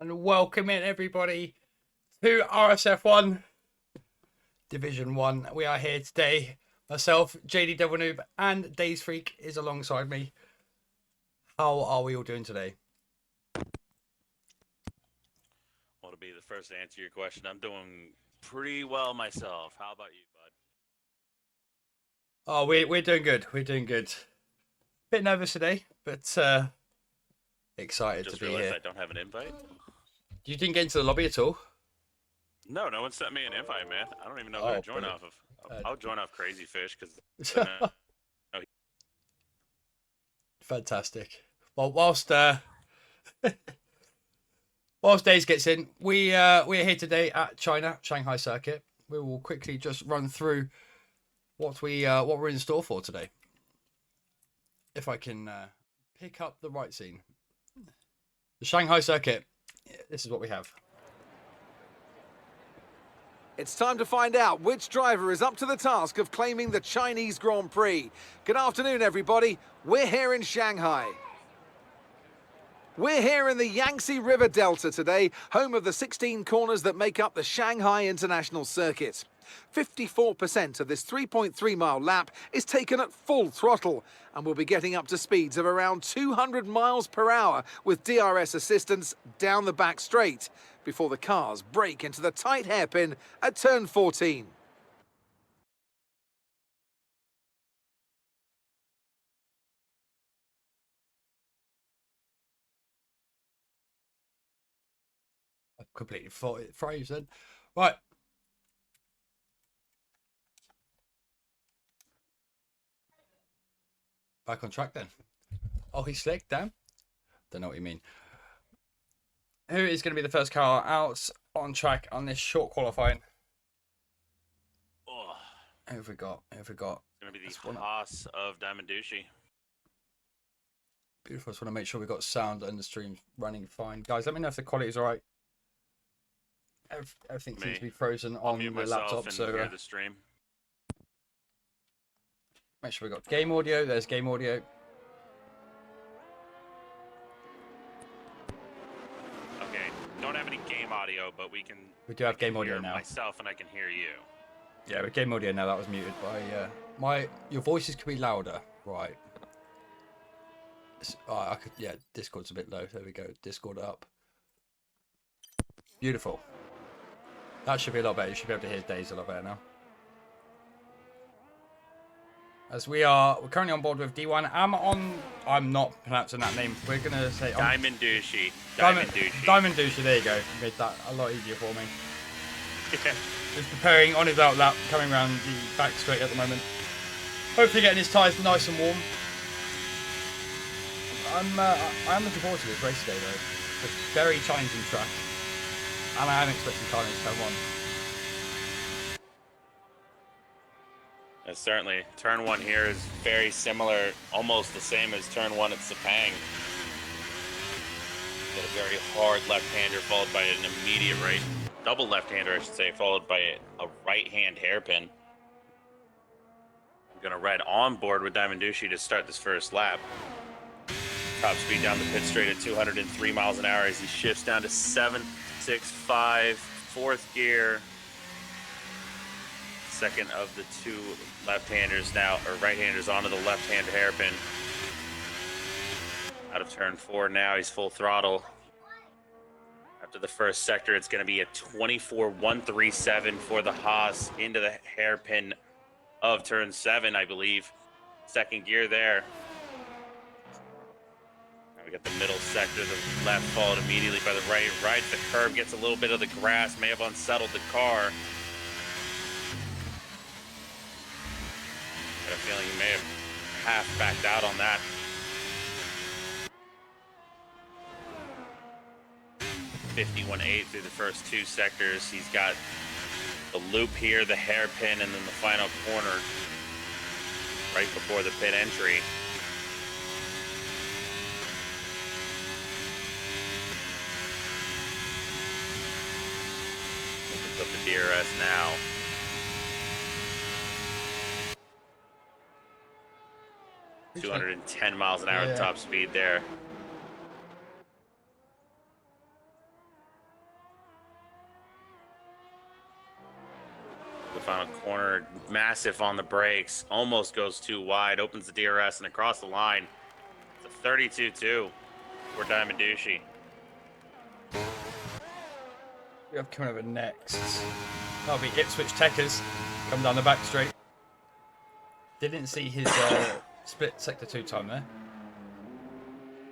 And welcome in everybody to RSF1 Division 1. We are here today. Myself, JD Devil Noob, and Days Freak is alongside me. How are we all doing today? Well, to be the first to answer your question, I'm doing pretty well myself. How about you, bud? Oh, we're doing good. We're doing good. Bit nervous today, but excited to Just be realized here. I don't have an invite. You didn't get into the lobby at all? No one sent me an invite, man. I don't even know who Oh, to join brilliant. off of. I'll join off Crazy Fish because I know. Fantastic. Well, whilst Days gets in, we're here today at Shanghai circuit. We will quickly just run through what we're in store for today. If I can pick up the right scene. The Shanghai circuit. This is what we have. It's time to find out which driver is up to the task of claiming the Chinese Grand Prix. Good afternoon, everybody. We're here in Shanghai. We're here in the Yangtze River Delta today, home of the 16 corners that make up the Shanghai International Circuit. 54% of this 3.3-mile lap is taken at full throttle, and we'll be getting up to speeds of around 200 miles per hour with DRS assistance down the back straight before the cars break into the tight hairpin at turn 14. I completely froze then. Right. Back on track then. Oh, he's slick, damn. Don't know what you mean. Who is going to be the first car out on track on this short qualifying? Oh, Who have we got? it's going to be the Haas of Diamond Douchey. Beautiful. Just want to make sure we've got sound and the stream's running fine. Guys, let me know if the quality is all right. Everything seems to be frozen on the laptop, and so hear the stream. make sure we've got game audio. There's game audio. Okay, don't have any game audio, but we do have game audio now. Myself and I can hear you. Yeah, with game audio now. That was muted by your voices could be louder, right? I could, yeah. Discord's a bit low. There we go. Discord up. Beautiful. That should be a lot better. You should be able to hear Days a lot better now. As we're currently on board with D1. I'm not pronouncing that name. We're gonna say Diamond Douchey. Diamond Douchey. There you go. Made that a lot easier for me. Yeah. He's preparing on his outlap, coming around the back straight at the moment. Hopefully getting his tyres nice and warm. I am looking forward to this race today though. It's a very challenging track. And I am expecting carnage to come on. Certainly. Turn 1 here is very similar, almost the same as turn 1 at Sepang. Got a very hard left-hander followed by an immediate right, double left-hander I should say, followed by a right-hand hairpin. I'm going to ride on board with Diamond Douchey to start this first lap. Top speed down the pit straight at 203 miles an hour as he shifts down to 7.65, fourth gear. Second of the two left-handers now, or right-handers onto the left-hand hairpin. Out of turn 4 now, he's full throttle. After the first sector, it's going to be a 24.137 for the Haas into the hairpin of turn 7, I believe. Second gear there. Now we got the middle sector, the left followed immediately by the right. Rides the curb, gets a little bit of the grass, may have unsettled the car. I have a feeling he may have half backed out on that. .51.8 through the first 2 sectors. He's got the loop here, the hairpin, and then the final corner right before the pit entry. Opens up the DRS now. 210 miles an hour top speed there. Final corner, massive on the brakes, almost goes too wide, opens the DRS and across the line. It's a 32-2 for Diamond Duchy. We have coming over next. That'll be Ipswich Techers. Come down the back straight. Didn't see his split sector 2 time there.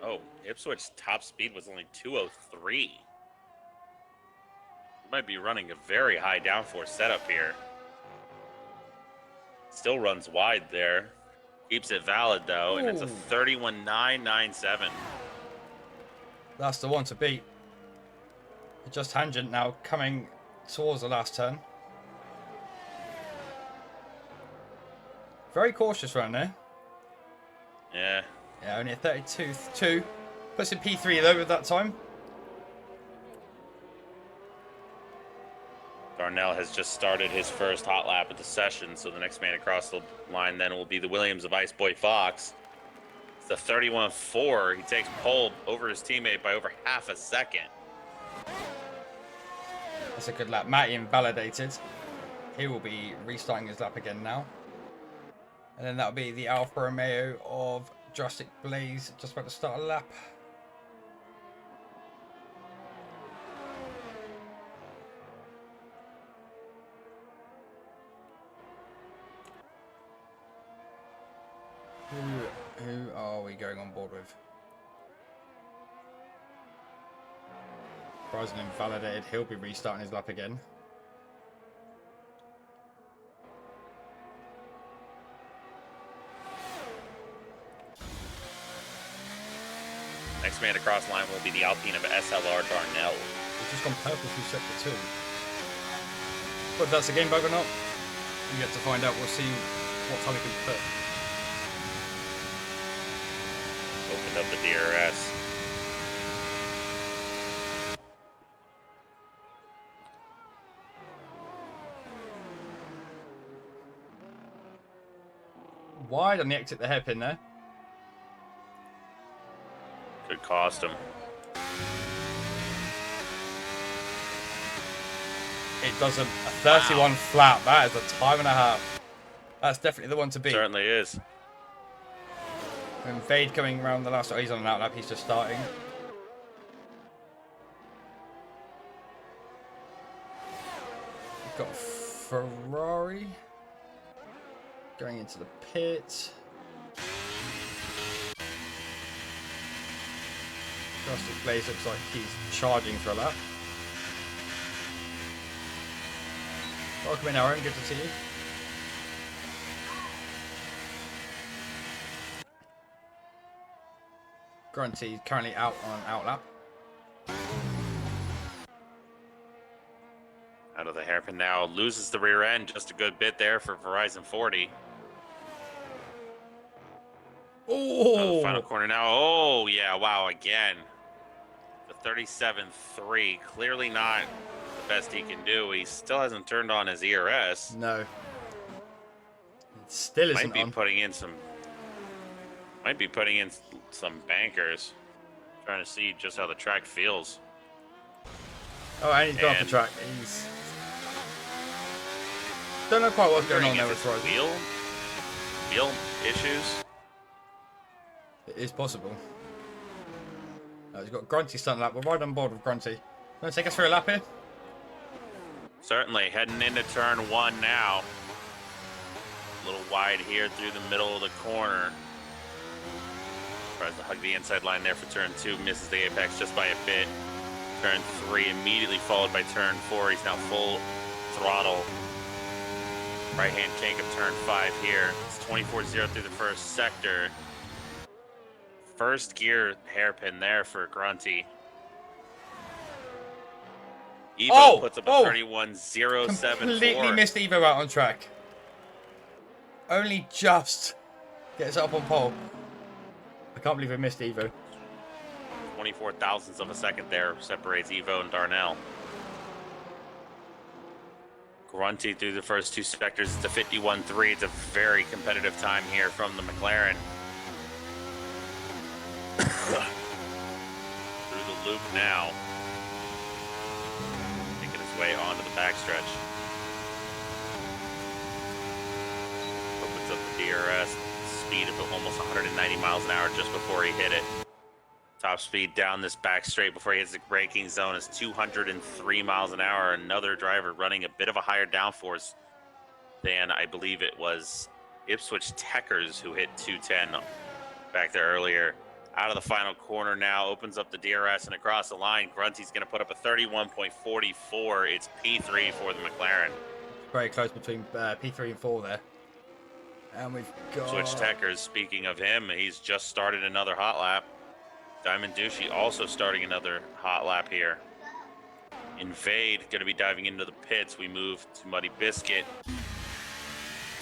Oh, Ipswich's top speed was only 203. He might be running a very high downforce setup here. Still runs wide there. Keeps it valid though, and it's a 31.997. That's the one to beat. Just tangent now coming towards the last turn. Very cautious around there. Yeah. Yeah, only a 32.2. Puts in P3 though with that time. Darnell has just started his first hot lap of the session, so the next man across the line then will be the Williams of Ice Boy Fox. It's a 31.4. He takes pole over his teammate by over half a second. That's a good lap. Matty invalidated. He will be restarting his lap again now. And then that'll be the Alfa Romeo of Jurassic Blaze just about to start a lap. Who are we going on board with? Bryson invalidated. He'll be restarting his lap again. Next man across the line will be the Alpine of SLR Darnell. We've just gone purple through sector 2. Whether that's a game bug or not, we get to find out. We'll see what time we can put. Opened up the DRS. Wide on the exit, the hairpin there. Could cost him. It does a 31 flat. That is a time and a half. That's definitely the one to beat. Certainly is. And Vade coming around the last. Oh, he's on an outlap. He's just starting. We've got Ferrari going into the pit. Drastic Blaze looks like he's charging for a lap. Welcome in, Aaron. Good to see you. Grunty currently out on an outlap. Out of the hairpin now. Loses the rear end. Just a good bit there for Verizon 40. Oh! The final corner now. Oh, yeah. Wow. Again. The 37.3. Clearly not the best he can do. He still hasn't turned on his ERS. No. It still isn't Might be on. putting in some. Might be putting in some bankers. Trying to see just how the track feels. Oh, and he's gone off the track. He's... Don't know quite what's going on there with Verizon. Wheel issues? It is possible. He's got Grunty stunt lap. We're right on board with Grunty. Want to take us through a lap here? Certainly. Heading into turn 1 now. A little wide here through the middle of the corner. Tries to hug the inside line there for turn 2. Misses the apex just by a bit. Turn 3 immediately followed by turn 4. He's now full throttle. Right hand kink of turn 5 here. It's 24-0 through the first sector. First gear hairpin there for Grunty. Evo puts up a 31.074. Completely missed Evo out on track. Only just gets up on pole. I can't believe I missed Evo. 24 thousandths of a second there separates Evo and Darnell. Grunty through the first 2 sectors. It's a 51.3. It's a very competitive time here from the McLaren. Through the loop now. Making his way onto the backstretch. opens up the DRS. Speed of almost 190 miles an hour just before he hit it. Top speed down this back straight before he hits the braking zone is 203 miles an hour. Another driver running a bit of a higher downforce than I believe it was Ipswich Techers who hit 210 back there earlier. Out of the final corner now, opens up the DRS and across the line. Grunty's going to put up a 31.44. It's P3 for the McLaren. Very close between P3 and 4 there. And we've got... Switch Techers, speaking of him, he's just started another hot lap. Diamond Duchy also starting another hot lap here. Invade going to be diving into the pits. We move to Muddy Biscuit.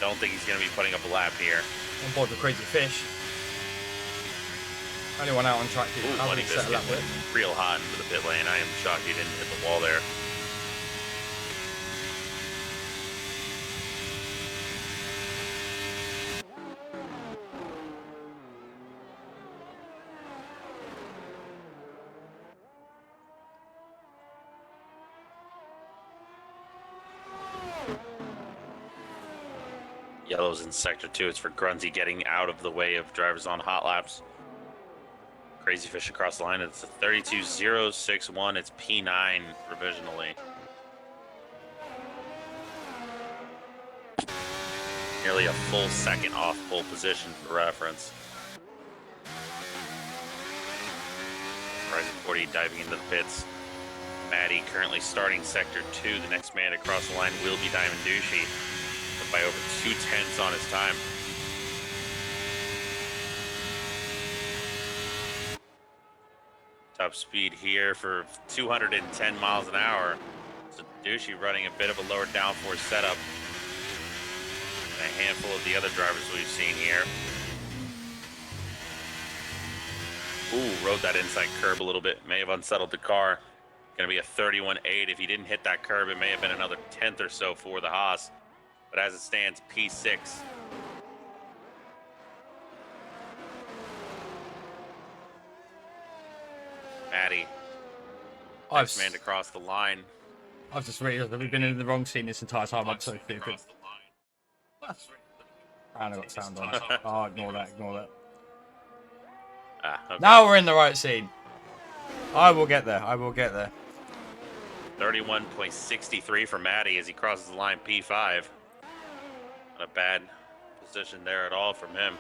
Don't think he's going to be putting up a lap here. On board the Crazy Fish. Only one out on track. Muddy Biscuit went real hot into the pit lane. I am shocked he didn't hit the wall there. Yellow's in sector 2. It's for Grunzy getting out of the way of drivers on hot laps. Crazy Fish across the line. It's a 32.061. It's P9 provisionally. Nearly a full second off pole position for reference. Horizon 40 diving into the pits. Maddie currently starting sector 2. The next man across the line will be Diamond Duchy, by over 2/10 on his time. Top speed here for 210 miles an hour. So Duchy running a bit of a lower downforce setup. And a handful of the other drivers we've seen here. Ooh, rode that inside curb a little bit. May have unsettled the car. Gonna be a 31.8. If he didn't hit that curb, it may have been another 10th or so for the Haas. But as it stands, P6. Maddie. Next man to cross the line. I've just realized that we've been in the wrong scene this entire time. I'm so stupid. I got sound on. Oh, ignore that, ignore that. Okay. Now we're in the right scene. I will get there, I will get there. 31.63 for Maddie as he crosses the line, P5. Not a bad position there at all from him.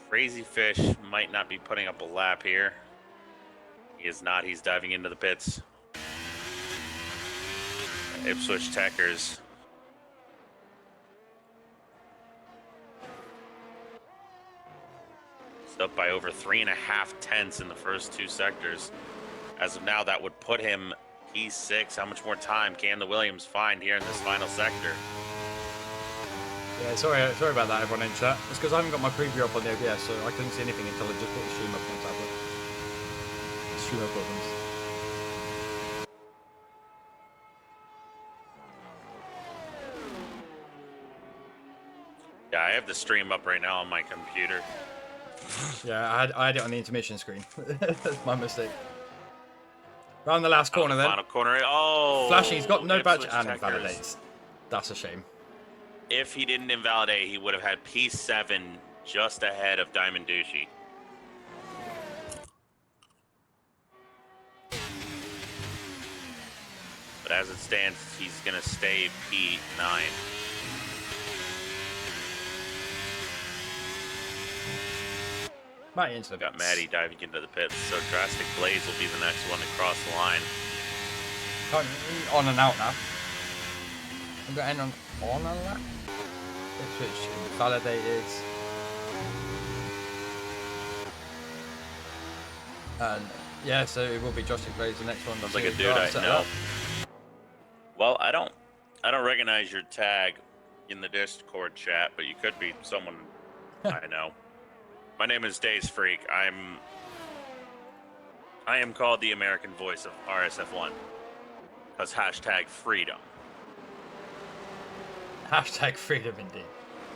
Crazy Fish might not be putting up a lap here. He is not. He's diving into the pits. Ipswich Techers. It's up by over 3.5 in the first two sectors. As of now, that would put him P6. How much more time can the Williams find here in this final sector? Yeah, sorry about that, everyone in chat. It's because I haven't got my preview up on the OBS, so I couldn't see anything until I just put the stream up on tablet. Stream up problems. Yeah, I have the stream up right now on my computer. Yeah, I had it on the intermission screen. That's my mistake. Round the last corner then. Final corner. Oh! Flashing, he's got no badge Ipswich and Techers. invalidates. That's a shame. If he didn't invalidate, he would have had P7 just ahead of Diamond Duchy. But as it stands, he's going to stay P9. Matty into the Got pits. Maddie diving into the pits, so Drastic Blaze will be the next one to cross the line. On and out now. We've got anyone on and out? Ipswich invalidated. And yeah, so it will be Drastic Blaze the next one. Sounds like a dude I know. Well, I don't recognize your tag in the Discord chat, but you could be someone I know. My name is Days Freak. I am called the American voice of RSF1 because hashtag freedom. Hashtag freedom indeed.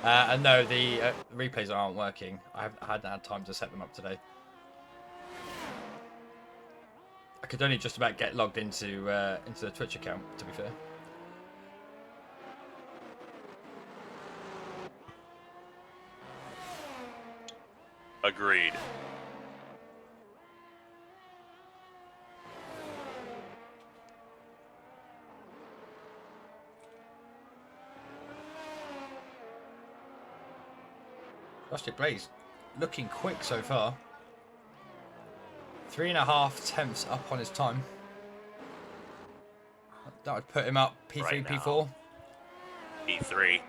And no, the replays aren't working. I hadn't had time to set them up today. I could only just about get logged into the Twitch account, to be fair. Agreed. Rustic Blaze looking quick so far. 3.5 tenths up on his time. That would put him up P3, Right now. P4. P3.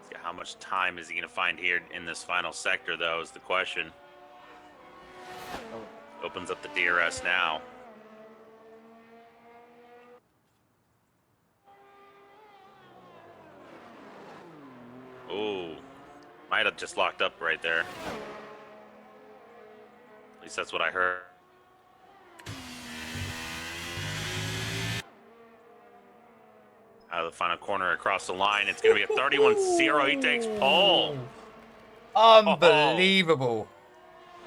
See, how much time is he going to find here in this final sector, though, is the question. Opens up the DRS now. Ooh. Might have just locked up right there. At least that's what I heard. Out of the final corner across the line. It's going to be a 31-0. He takes pole. Unbelievable.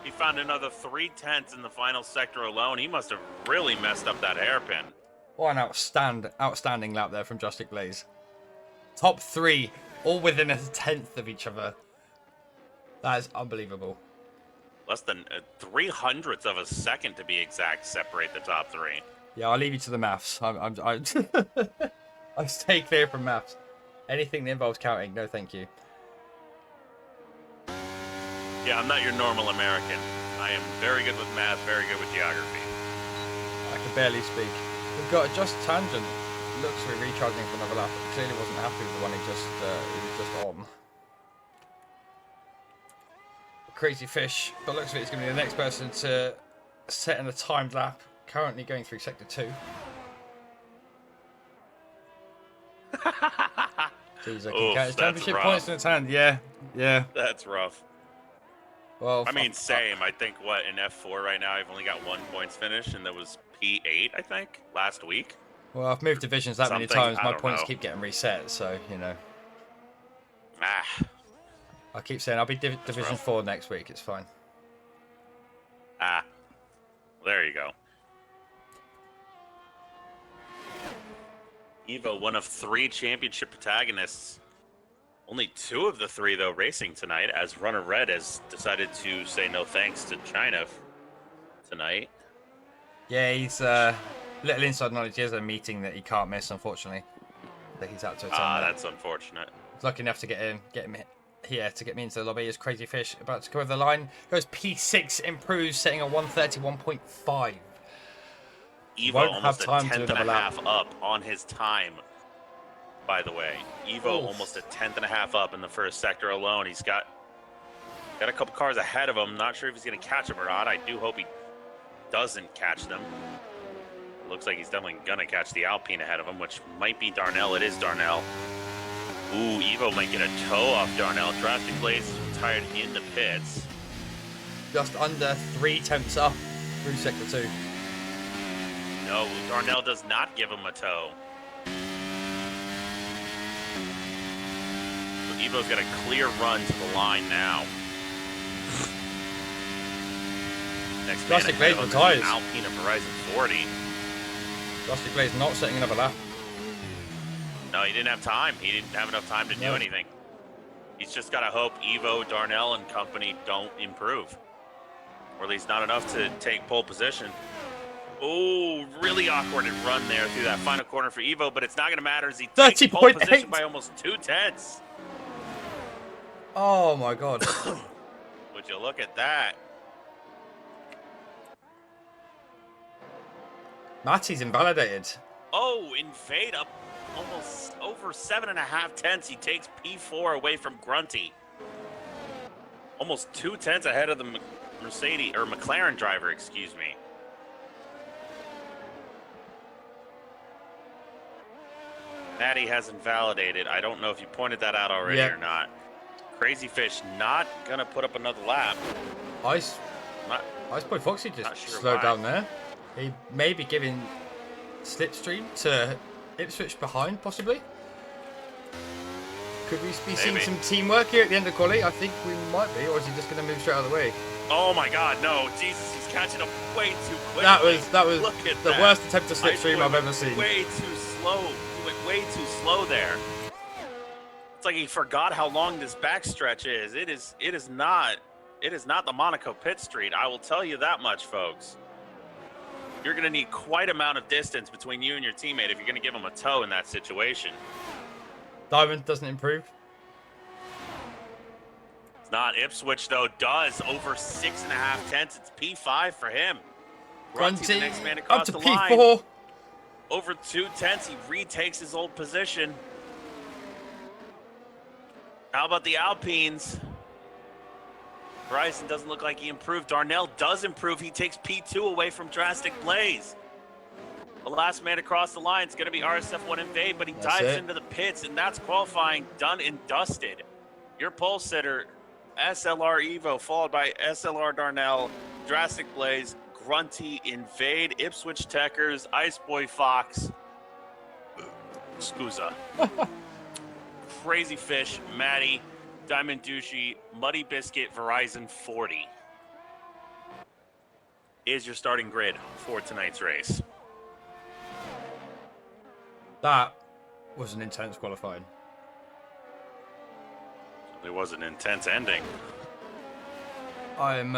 He found another 3/10 in the final sector alone. He must have really messed up that hairpin. What an outstanding lap there from Justic Blaze. Top 3, all within a tenth of each other. That is unbelievable. Less than 3/100ths of a second to be exact separate the top 3. Yeah, I'll leave you to the maths. I stay clear from maths. Anything that involves counting, no thank you. Yeah, I'm not your normal American. I am very good with math, very good with geography. I can barely speak. We've got a just tangent. Looks to be recharging for another lap. Clearly wasn't happy with the one he was just on. Crazy Fish, but looks like it's going to be the next person to set in a timed lap. Currently going through sector 2. Jeez, I can count his championship points in its hand. Yeah. That's rough. Well, I mean, same. I think, in F4 right now, I've only got 1 points finish, and that was P8, I think, last week. Well, I've moved divisions that many times, my points keep getting reset, so, you know. I keep saying I'll be Division 4 next week, it's fine. There you go. Evo, one of 3 championship protagonists. Only 2 of the 3, though, racing tonight, as Runner Red has decided to say no thanks to China tonight. Yeah, he's little inside knowledge. He has a meeting that he can't miss, unfortunately. That he's out to attend. That's unfortunate. He's lucky enough to get him here to get me into the lobby. Is Crazy Fish about to go over the line? Goes P6, improves, setting a 131.5. Evo Won't almost have time a to do tenth and a another lap. half up on his time, by the way. Evo almost a tenth and a half up in the first sector alone. He's got a couple cars ahead of him. Not sure if he's going to catch him or not. I do hope he doesn't catch them. Looks like he's definitely going to catch the Alpine ahead of him, which might be Darnell. It is Darnell. Ooh, Evo might get a toe off Darnell. Drastic Blaze retired in the pits. Just under 3 tenths up through sector 2. No, Darnell does not give him a toe. So Evo's got a clear run to the line now. Next man Drastic ahead Blaze of him is retires. an Alpine of Horizon 40. Drastic Blaze not setting another lap. No, he didn't have time. He didn't have enough time to do anything. He's just got to hope Evo, Darnell, and company don't improve. Or at least not enough to take pole position. Oh, really awkward run there through that final corner for Evo, but it's not going to matter as he takes pole position by almost 2 tenths. Oh my god. Would you look at that? Matty's invalidated. Oh, in fade up almost over 7.5 tenths. He takes P4 away from Grunty. Almost 2 tenths ahead of the Mercedes or McLaren driver, excuse me. Matty has invalidated. I don't know if you pointed that out already or not. Crazy Fish not gonna put up another lap. Ice Boy Foxy just slowed down there. He may be giving slipstream to Ipswich behind, possibly. Could we be seeing some teamwork here at the end of quali? I think we might be, or is he just going to move straight out of the way? Oh my God, no! Jesus, he's catching up way too quickly. That was the worst attempt to slipstream I've ever seen. Way too slow. He went way too slow there. It's like he forgot how long this backstretch is. It is not the Monaco pit street. I will tell you that much, folks. You're going to need quite amount of distance between you and your teammate if you're going to give him a toe in that situation. Diamond doesn't improve. It's not. Ipswich, though, does over 6.5 tenths. It's P5 for him. Grunty, the next man up across to the P4. line. Over 2 tenths, he retakes his old position. How about the Alpines? Bryson doesn't look like he improved. Darnell does improve. He takes P2 away from Drastic Blaze. The last man across the line is going to be RSF1 Invade, but he dives into the pits, and that's qualifying done and dusted. Your pole sitter, SLR Evo, followed by SLR Darnell, Drastic Blaze, Grunty, Invade, Ipswich Techers, Ice Boy Fox, Scusa, Crazy Fish, Maddie, Diamond Douchey, Muddy Biscuit, Verizon 40 is your starting grid for tonight's race. That was an intense qualifying. It was an intense ending. I'm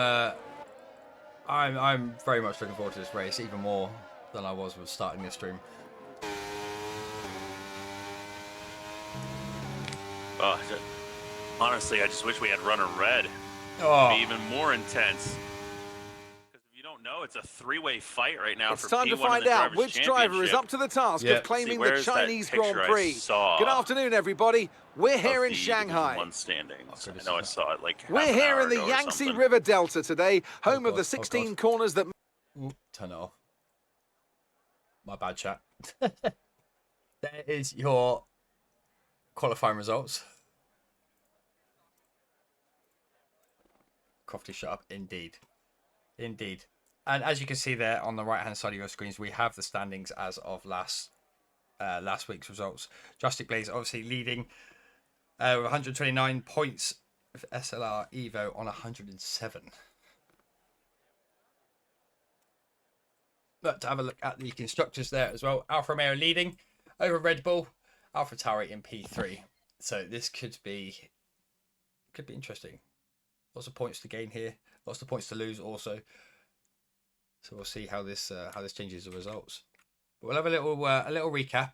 very much looking forward to this race, even more than I was with starting this stream. Honestly, I just wish we had runner red. Oh, It'd be even more intense. Because if you don't know, it's a three-way fight right now. It's for time to P1 in find the out Drivers' which driver is Championship. up to the task Yeah. of claiming See, the where's that Chinese Grand picture I Prix. saw Good afternoon, everybody. We're here in of the Shanghai. Division 1 standings. Oh, I know I saw it like half We're an here hour in the ago or Yangtze something. River Delta today, home of God, the oh 16 God. corners that... Ooh, turn it off. My bad, chat. There is your qualifying results. Crofty, shut up. Indeed. Indeed. And as you can see there on the right-hand side of your screens, we have the standings as of last week's results. Drastic Blaze obviously leading 129 points. SLR Evo on 107. But to have a look at the constructors there as well. Alfa Romeo leading over Red Bull. Alpha Tauri in P3. So this could be interesting. Lots of points to gain here. Lots of points to lose also. So we'll see how this changes the results. But we'll have a little recap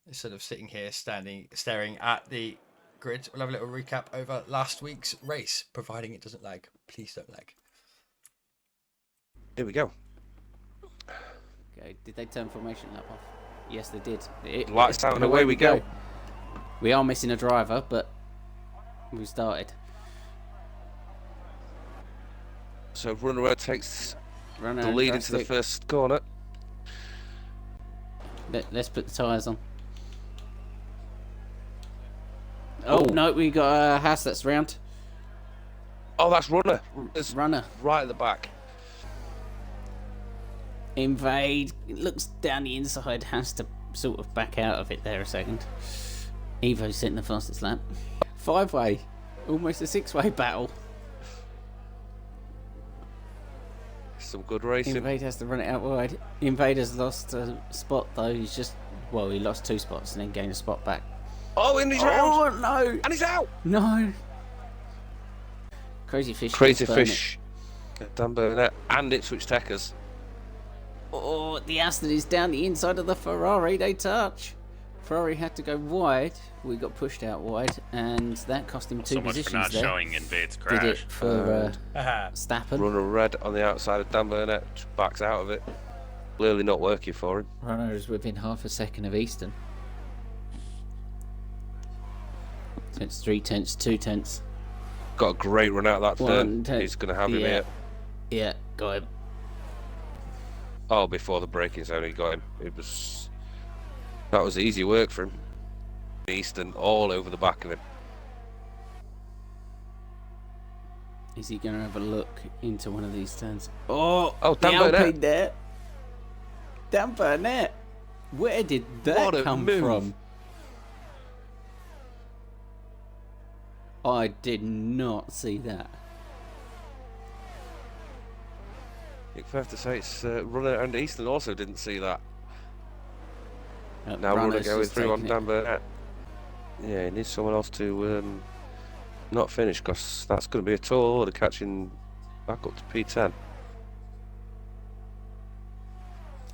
instead of sitting here staring at the grid. We'll have a little recap over last week's race, providing it doesn't lag. Please don't lag. Here we go. Okay, did they turn formation lap off? Yes, they did. Lights out and away we go. We are missing a driver, but we started. So runner red takes Runner the lead into the first corner. Let's put the tyres on. Oh no, we got a house that's round. Oh, that's runner. It's Runner. right at the back. Invade. It looks down the inside. Has to sort of back out of it there a second. Evo's sitting the fastest lap. 5-way. Almost a 6-way battle. Some good racing. Invade has to run it out wide. Invade has lost a spot though. He lost 2 spots and then gained a spot back. Oh, and he's Oh round. no! And he's out. No. Crazy Fish. Crazy gets burned. Fish. Dan Burnett and Ipswich Techers. Oh, the Aston is down the inside of the Ferrari. They touch. Ferrari had to go wide. We got pushed out wide, and that cost him 2 So much positions for not there. showing Invade's Did crash. it for Stappen. Runner red on the outside of Dan Burnett. Just backs out of it. Clearly not working for him. Runner is within half a second of Easton. Tenths, 3 tenths, 2 tenths. Got a great run out that 1 turn. tenth. He's going to have him here. Yeah, got him. Oh, before the braking zone, he got him. That was easy work for him. Easton all over the back of him. Is he going to have a look into one of these turns? Oh, Oh, the Dan Alpine Burnett. there. Dan Burnett. Where did What that a come move. from? I did not see that. It's fair to say it's Runner and Easton also didn't see that. Now Runner Runner's going just through on taking Dan Burnett. Yeah, he needs someone else to not finish, because that's going to be a tall order catching back up to P10.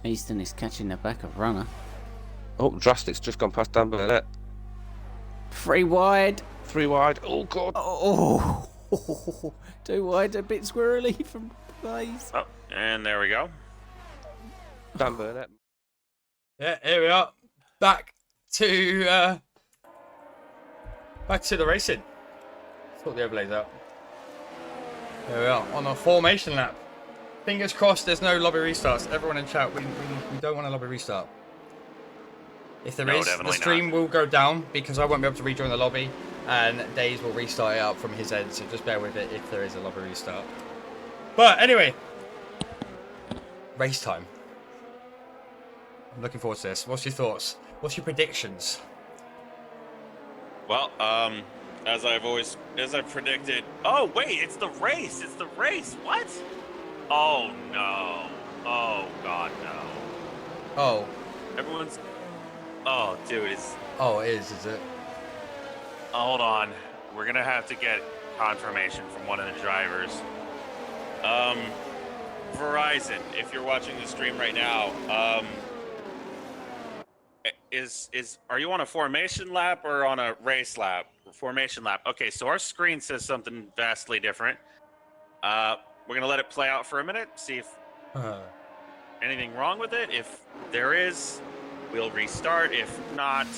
Easton is catching the back of Runner. Oh, Drastic's just gone past Dan Burnett. 3 wide. 3 wide. Oh, God. Oh, 2 wide, a bit squirrely from Blaze. Oh, and there we go. Dan Burnett. Yeah, here we are. Back to the racing. Sort the overlays out. There we are on a formation lap. Fingers crossed there's no lobby restarts. Everyone in chat, we don't want a lobby restart. If there is, the stream will go down because I won't be able to rejoin the lobby, and Days will restart it up from his end, so just bear with it if there is a lobby restart. But anyway, race time. I'm looking forward to this. What's your thoughts? What's your predictions? Well, as I've predicted. Oh wait, it's the race. It's the race. What? Oh no. Oh God, no. Oh. Everyone's. Oh, dude, it's. Oh, it is it? Hold on. We're gonna have to get confirmation from one of the drivers. Verizon, if you're watching the stream right now, are you on a formation lap or on a race lap? Formation lap. Okay, so our screen says something vastly different. We're gonna let it play out for a minute, see if anything wrong with it. If there is, we'll restart. If not,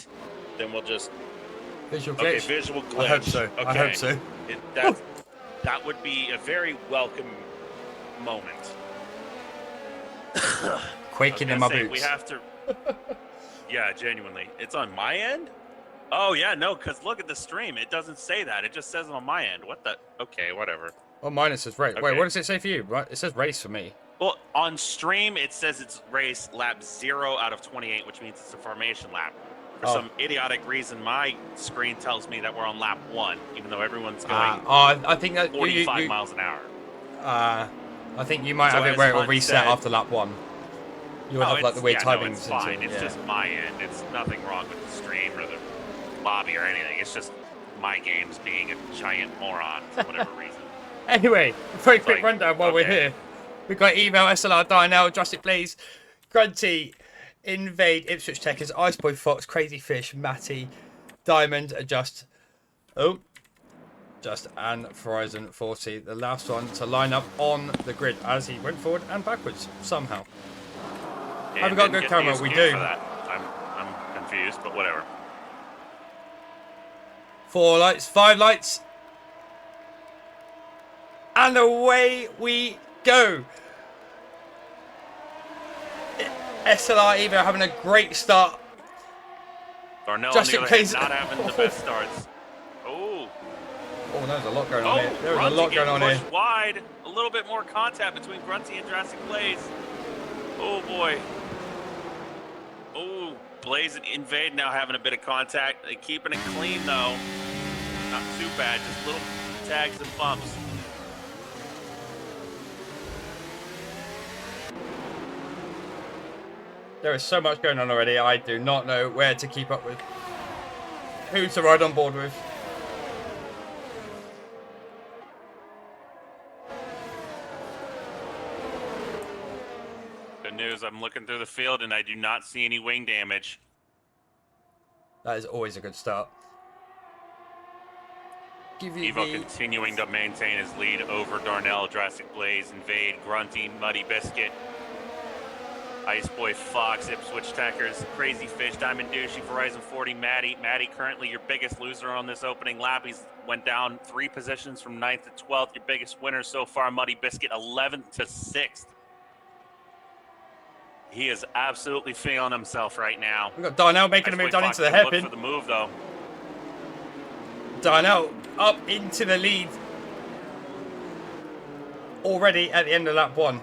then we'll just visual glitch. Okay, visual glitch. I hope so. Okay. I hope so. That would be a very welcome moment. Quaking in my boots. We have to. Yeah, genuinely. It's on my end? Oh, yeah, no, because look at the stream. It doesn't say that. It just says it on my end. What the? Okay, whatever. Oh, mine it says race. Okay. Wait, what does it say for you? It says race for me. Well, on stream, it says it's race lap 0 out of 28, which means it's a formation lap. For some idiotic reason, my screen tells me that we're on lap 1, even though everyone's going I think that 45 miles an hour. I think you might have it where it will reset after lap 1. You'll have like the weird timings. No, it's fine. It's just my end. It's nothing wrong with the stream or the lobby or anything. It's just my game's being a giant moron for whatever reason. Anyway, very quick rundown while we're here. We've got Email, SLR, Dynel, Drastic Blaze, Grunty, Invade, Ipswich Techers, Iceboy Fox, Crazy Fish, Matty, Diamond, Just, and Verizon 40. The last one to line up on the grid as he went forward and backwards somehow. Have we got good camera? We do. I'm confused, but whatever. 4 lights, 5 lights. And away we go. SLR Evo having a great start. Darnell, Just on the in other case. hand, not having the best starts. Oh, there's a lot going on here. There's a Grunty lot going on pushed here. wide. A little bit more contact between Grunty and Drastic Blaze. Oh, boy. Oh, Blaze and Invade now having a bit of contact. They're keeping it clean, though. Not too bad. Just little tags and bumps. There is so much going on already. I do not know where to keep up with. Who to ride on board with. Good news, I'm looking through the field and I do not see any wing damage. That is always a good start. Evo continuing to maintain his lead over Darnell, Drastic Blaze, Invade, Grunty, Muddy Biscuit, Iceboy Fox, Ipswich Techers, Crazy Fish, Diamond Douchey, Verizon 40, Matty. Matty currently your biggest loser on this opening lap. He's went down 3 positions from 9th to 12th. Your biggest winner so far, Muddy Biscuit, 11th to 6th. He is absolutely feeling himself right now. We've got Darnell making a move down into the hairpin. Look for the move, though. Darnell up into the lead already at the end of lap 1.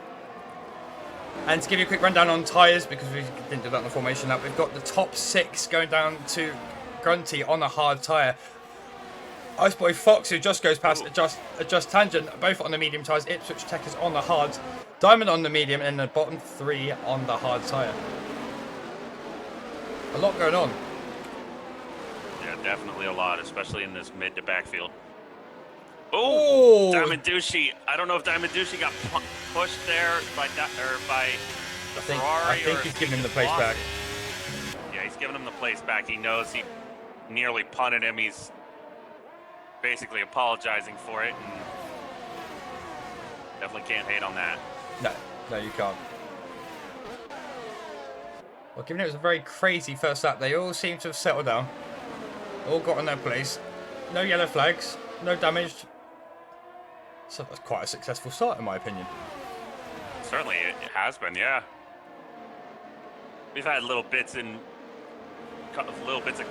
And to give you a quick rundown on tyres, because we didn't do that on the formation lap, we've got the top 6 going down to Grunty on a hard tyre. Iceboy Fox, who just goes past Adjust Tangent, both on the medium tyres. Ipswich Tech is on the hard. Diamond on the medium, and the bottom 3 on the hard tyre. A lot going on. Yeah, Definitely a lot, especially in this mid to backfield. Oh, Diamond Douchey. I don't know if Diamond Douchey got pushed there by the Ferrari. I think or he's if giving he him the just place lost back. it. Yeah, he's giving him the place back. He knows he nearly punted him. He's basically apologizing for it, and definitely can't hate on that. No, you can't. Well, given it was a very crazy first lap, they all seem to have settled down. All got in their place. No yellow flags, no damage. So that's quite a successful start, in my opinion. Certainly, it has been. Yeah, we've had little bits of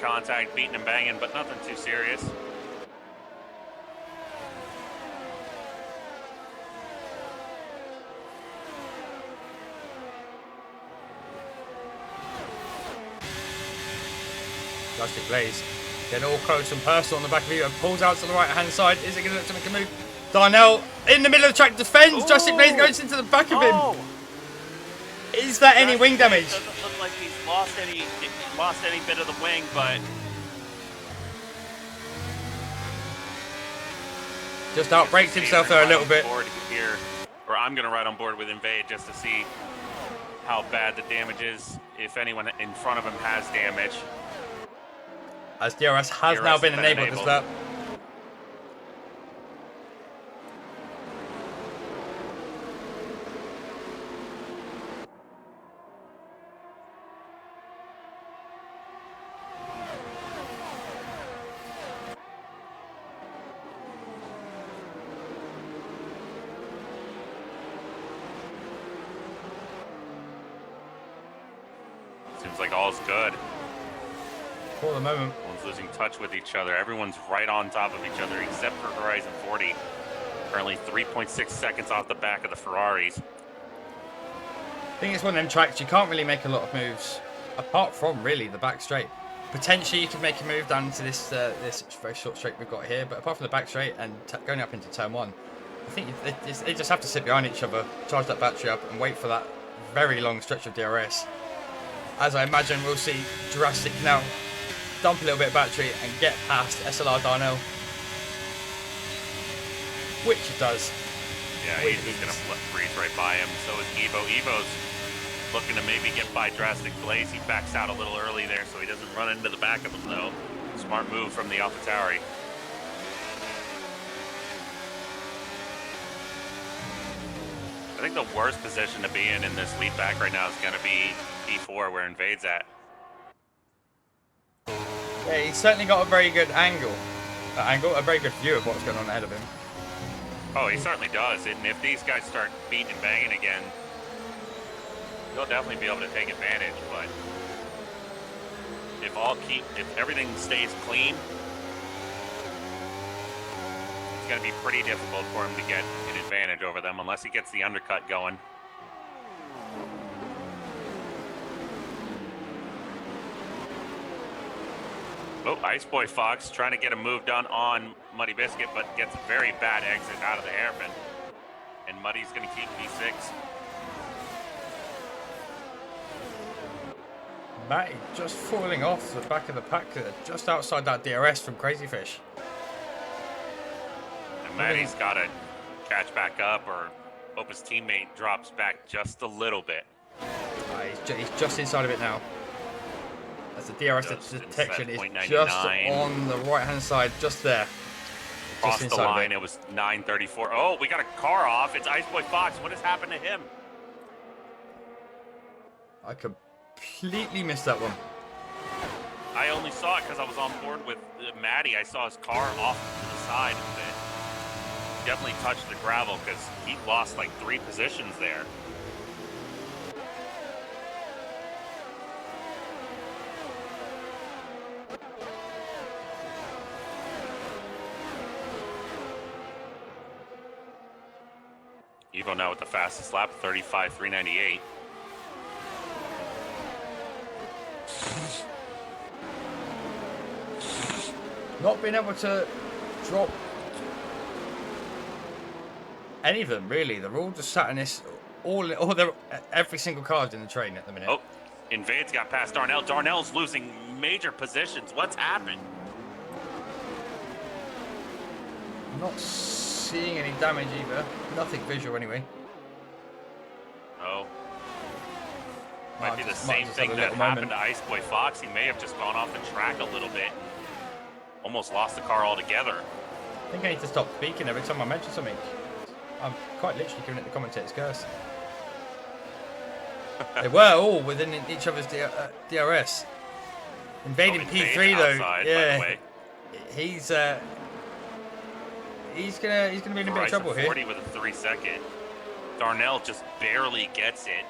contact, beating and banging, but nothing too serious. Plastic Blaze getting all close and personal on the back of Evo. Pulls out to the right hand side. Is it going to look to make a move? Darnell in the middle of the track defends. Plastic Blaze goes into the back of him. Is that any wing damage? Doesn't look like he's lost any bit of the wing, but Just outbraked himself there a little bit. Here, or I'm going to ride on board with Invade just to see how bad the damage is. If anyone in front of him has damage. As DRS has now been enabled this lap. Seems like all's good. For the moment. Everyone's losing touch with each other. Everyone's right on top of each other except for Horizon 40. Currently 3.6 seconds off the back of the Ferraris. I think it's one of them tracks you can't really make a lot of moves apart from really the back straight. Potentially you could make a move down into this this very short straight we've got here, but apart from the back straight and going up into turn one, I think they just have to sit behind each other, charge that battery up and wait for that very long stretch of DRS. As I imagine we'll see Jurassic now dump a little bit of battery and get past SLR Darnell. Which it does. Yeah, he's going to breeze right by him. So is Evo. Evo's looking to maybe get by Drastic Blaze. He backs out a little early there so he doesn't run into the back of him, though. Smart move from the AlphaTauri. I think the worst position to be in this lead back right now is going to be P4, where Invade's at. Yeah, he's certainly got a very good a very good view of what's going on ahead of him. Oh, he certainly does. And if these guys start beating and banging again, he'll definitely be able to take advantage. But if everything stays clean, it's going to be pretty difficult for him to get an advantage over them unless he gets the undercut going. Oh, Ice Boy Fox trying to get a move done on Muddy Biscuit, but gets a very bad exit out of the hairpin. And Muddy's going to keep P6. Matty just falling off the back of the pack just outside that DRS from Crazy Fish. And Matty's got to catch back up or hope his teammate drops back just a little bit. He's just inside of it now. As the DRS detection is just on the right hand side, just there. Across the line, it was 9:34. Oh, we got a car off. It's Ice Boy Fox. What has happened to him? I completely missed that one. I only saw it because I was on board with Matty. I saw his car off to the side and it definitely touched the gravel because he lost like 3 positions there. Evo now with the fastest lap, 35.398. Not being able to drop any of them, really. They're all just sat in this, every single car's in the train at the minute. Oh, Invade's got past Darnell. Darnell's losing major positions. What's happened? not seeing any damage either. Nothing visual anyway. Oh. Might be the Just same have thing a that little happened moment. to Ice Boy Fox. He may have just gone off the track a little bit. Almost lost the car altogether. I think I need to stop speaking every time I mention something. I'm quite literally giving it the commentator's curse. They were all within each other's DRS. Invading Invade P3 though, outside, yeah. by the way. He's gonna be in a bit of Rise trouble of here. 40 with a 3-second. Darnell just barely gets it.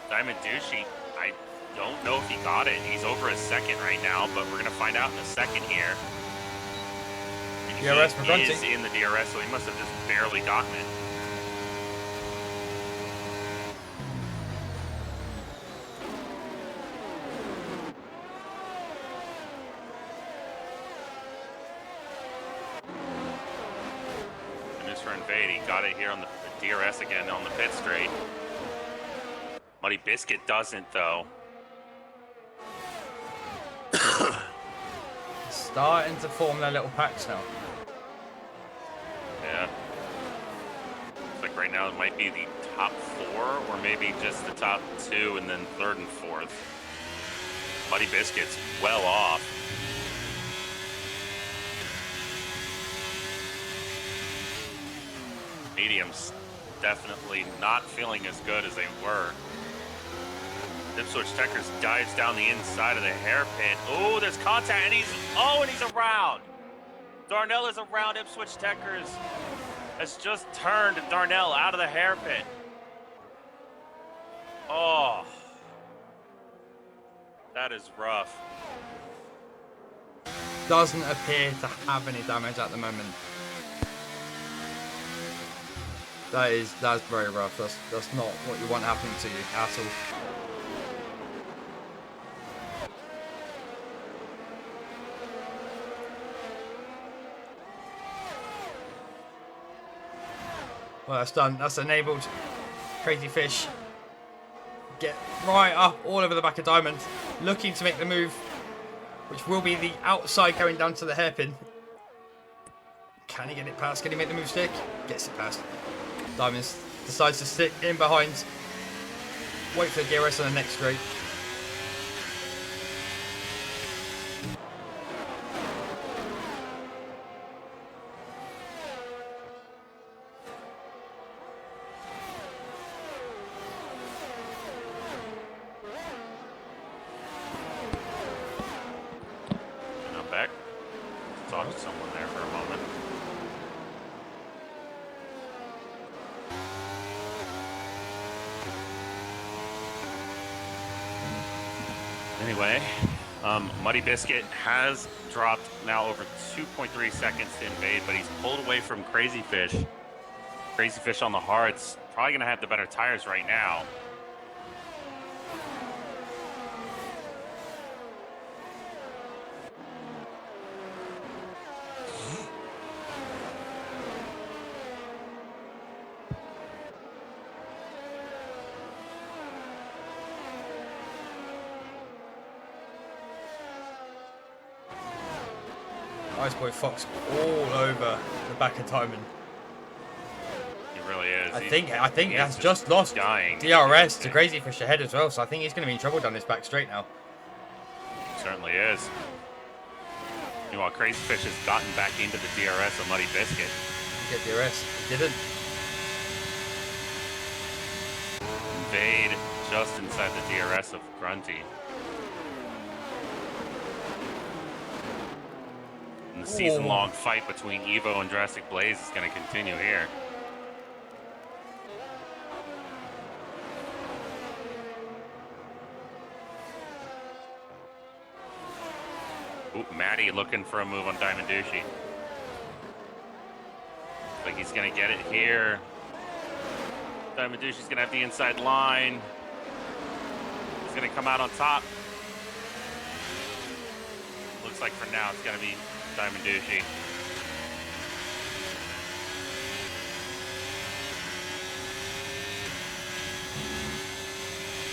Diamond Douchey, I don't know if he got it. He's over a second right now, but we're gonna find out in a second here. DRS for He Grunty. is in the DRS, so he must have just barely gotten it. And Mr. Invade, he got it here on the DRS again on the pit straight. Muddy Biscuit doesn't, though. Starting to form their little packs now. Yeah. Looks like right now it might be the top 4, or maybe just the top 2, and then 3rd and 4th. Muddy Biscuit's well off. Mediums definitely not feeling as good as they were. Ipswich Techers dives down the inside of the hairpin. Oh, there's contact, and he's around. Darnell is around Ipswich Techers. Has just turned Darnell out of the hairpin. Oh, that is rough. Doesn't appear to have any damage at the moment. That's very rough. That's not what you want happening to you at all. Well, that's done. That's enabled Crazy Fish get right up all over the back of Diamond, looking to make the move, which will be the outside going down to the hairpin. Can he get it past? Can he make the move stick? Gets it past. Diamond decides to stick in behind. Wait for the DRS on the next straight. And I'm back. Talk to someone there for a moment. Anyway, Muddy Biscuit has dropped now over 2.3 seconds to invade, but he's pulled away from Crazy Fish. Crazy Fish on the hards, probably going to have the better tires right now. Ice Boy Fox all over the back of Diamond. He really is. I think he that's is just lost dying. DRS to Crazy Fish ahead as well, so I think he's going to be in trouble down this back straight now. Certainly is. Meanwhile, Crazy Fish has gotten back into the DRS of Muddy Biscuit. Get DRS. He didn't. Invade just inside the DRS of Grunty. And the season-long fight between Evo and Jurassic Blaze is going to continue here. Ooh, Matty looking for a move on Diamond Douchey. Looks like he's going to get it here. Diamond Douchey's going to have the inside line. He's going to come out on top. Looks like for now it's going to be Diamond Douchey.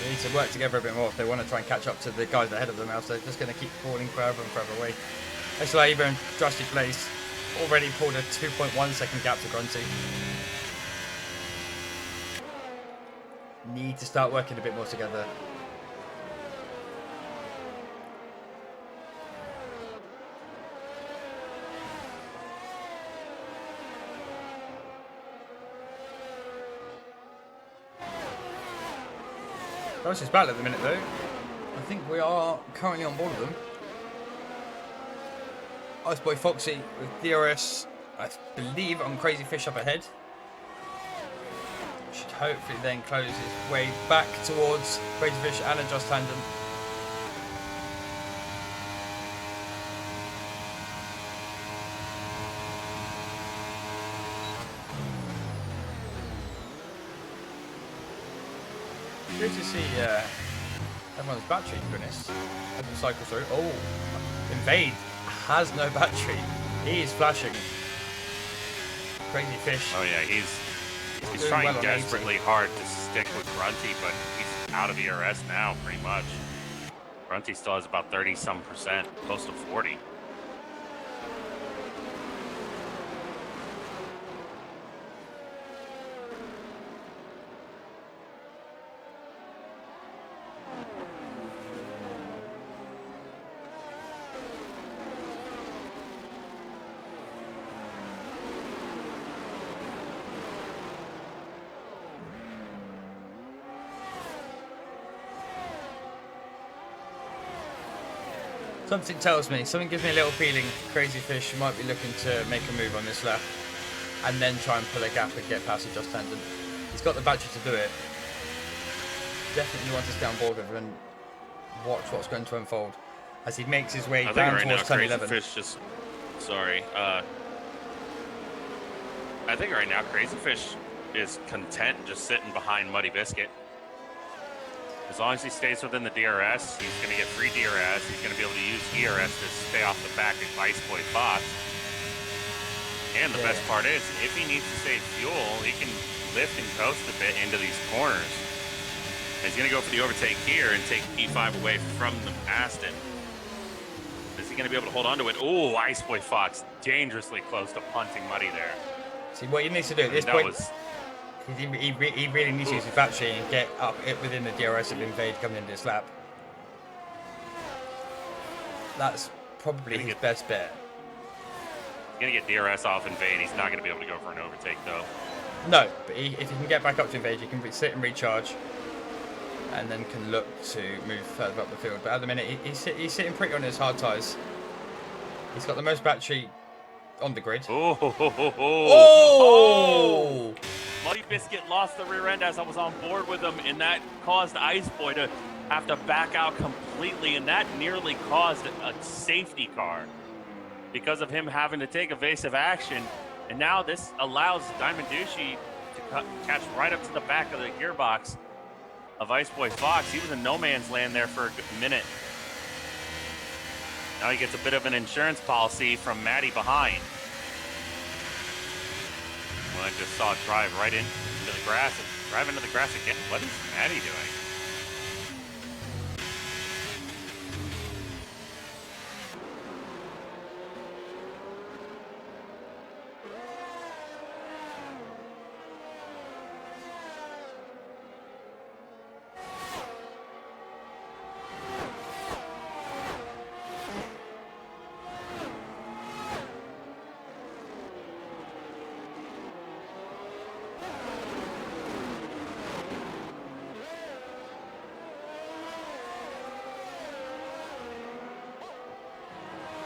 They need to work together a bit more if they want to try and catch up to the guys ahead of them, else they're just going to keep falling further and further away. That's why even Drastic Blaze already pulled a 2.1 second gap to Grunty. Need to start working a bit more together. That's his battle at the minute though. I think we are currently on board with them. Ice Boy Foxy with DRS, I believe, on Crazy Fish up ahead. Should hopefully then close his way back towards Crazy Fish and a Just Tangent. Good to see everyone's battery, to be honest, as it cycles through. Oh, Invade has no battery. He is flashing. Crazy Fish. Oh yeah, he's trying well desperately hard to stick with Grunty, but he's out of ERS now, pretty much. Grunty still has about 30-some%, close to 40. Something tells me, something gives me a little feeling Crazy Fish might be looking to make a move on this lap and then try and pull a gap and get past the Just Tangent. He's got the battery to do it. Definitely wants to stay on board with him and watch what's going to unfold as he makes his way down towards 10-11. Fish just, sorry, I think right now Crazy Fish is content just sitting behind Muddy Biscuit. As long as he stays within the DRS, he's going to get free DRS. He's going to be able to use ERS to stay off the back of Ice Boy Fox. And the best part is, if he needs to save fuel, he can lift and coast a bit into these corners. And he's going to go for the overtake here and take P5 away from the Aston. Is he going to be able to hold on to it? Oh, Ice Boy Fox dangerously close to punting Muddy there. See, what he needs to do at this point, he really needs to use his battery and get up within the DRS of Invade coming into this lap. That's probably his best bet. He's going to get DRS off Invade. He's not going to be able to go for an overtake, though. No, but if he can get back up to Invade, he can sit and recharge and then can look to move further up the field. But at the minute, he's sitting pretty on his hard tyres. He's got the most battery on the grid. Oh! Muddy Biscuit lost the rear end as I was on board with him, and that caused Ice Boy to have to back out completely, and that nearly caused a safety car because of him having to take evasive action. And now this allows Diamond Douchey to catch right up to the back of the gearbox of Ice Boy Fox. He was in no man's land there for a good minute. Now he gets a bit of an insurance policy from Maddie behind. Well, I just saw it drive right into the grass and drive into the grass again. What is Maddie doing?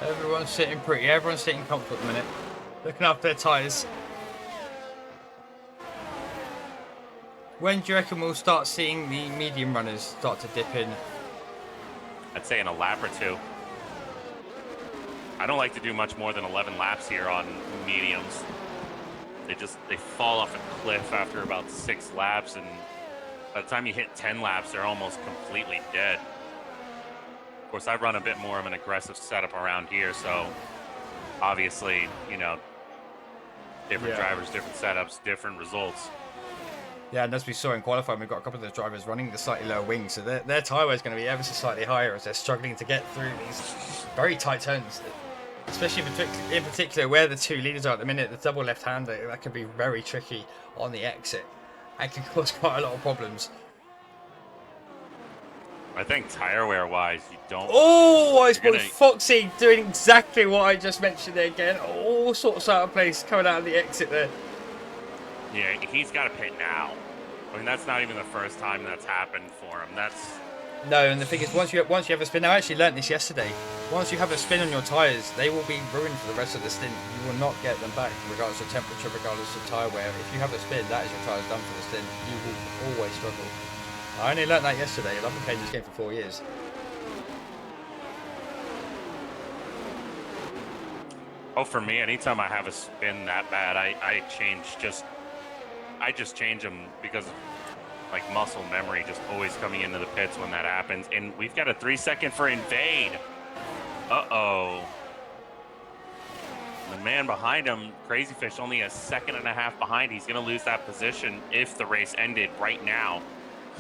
Everyone's sitting pretty. Everyone's sitting comfortable at the minute. Looking after their tyres. When do you reckon we'll start seeing the medium runners start to dip in? I'd say in a lap or two. I don't like to do much more than 11 laps here on mediums. They fall off a cliff after about 6 laps, and by the time you hit 10 laps, they're almost completely dead. Of course, I run a bit more of an aggressive setup around here, so obviously, you know, different drivers, different setups, different results. Yeah, and as we saw in qualifying, we've got a couple of those drivers running the slightly lower wing, so their tyre wear is going to be ever so slightly higher as they're struggling to get through these very tight turns. Especially in particular where the two leaders are at the minute, the double left-hander, that could be very tricky on the exit. And can cause quite a lot of problems. I think tire wear wise, you don't. Oh, I suppose gonna... Foxy doing exactly what I just mentioned there again. All sorts out of place coming out of the exit there. Yeah, he's got to pit now. I mean, that's not even the first time that's happened for him. That's... No, and the thing is, once you have a spin, I actually learnt this yesterday. Once you have a spin on your tyres, they will be ruined for the rest of the stint. You will not get them back, regardless of temperature, regardless of tyre wear. If you have a spin, that is your tyres done for the stint. You will always struggle. I only learnt that yesterday, and I've been playing this game for 4 years. Oh, for me, anytime I have a spin that bad, I just change them because of, like, muscle memory, just always coming into the pits when that happens. And we've got a 3-second for invade. Uh-oh. The man behind him, Crazy Fish, only a second and a half behind. He's going to lose that position if the race ended right now.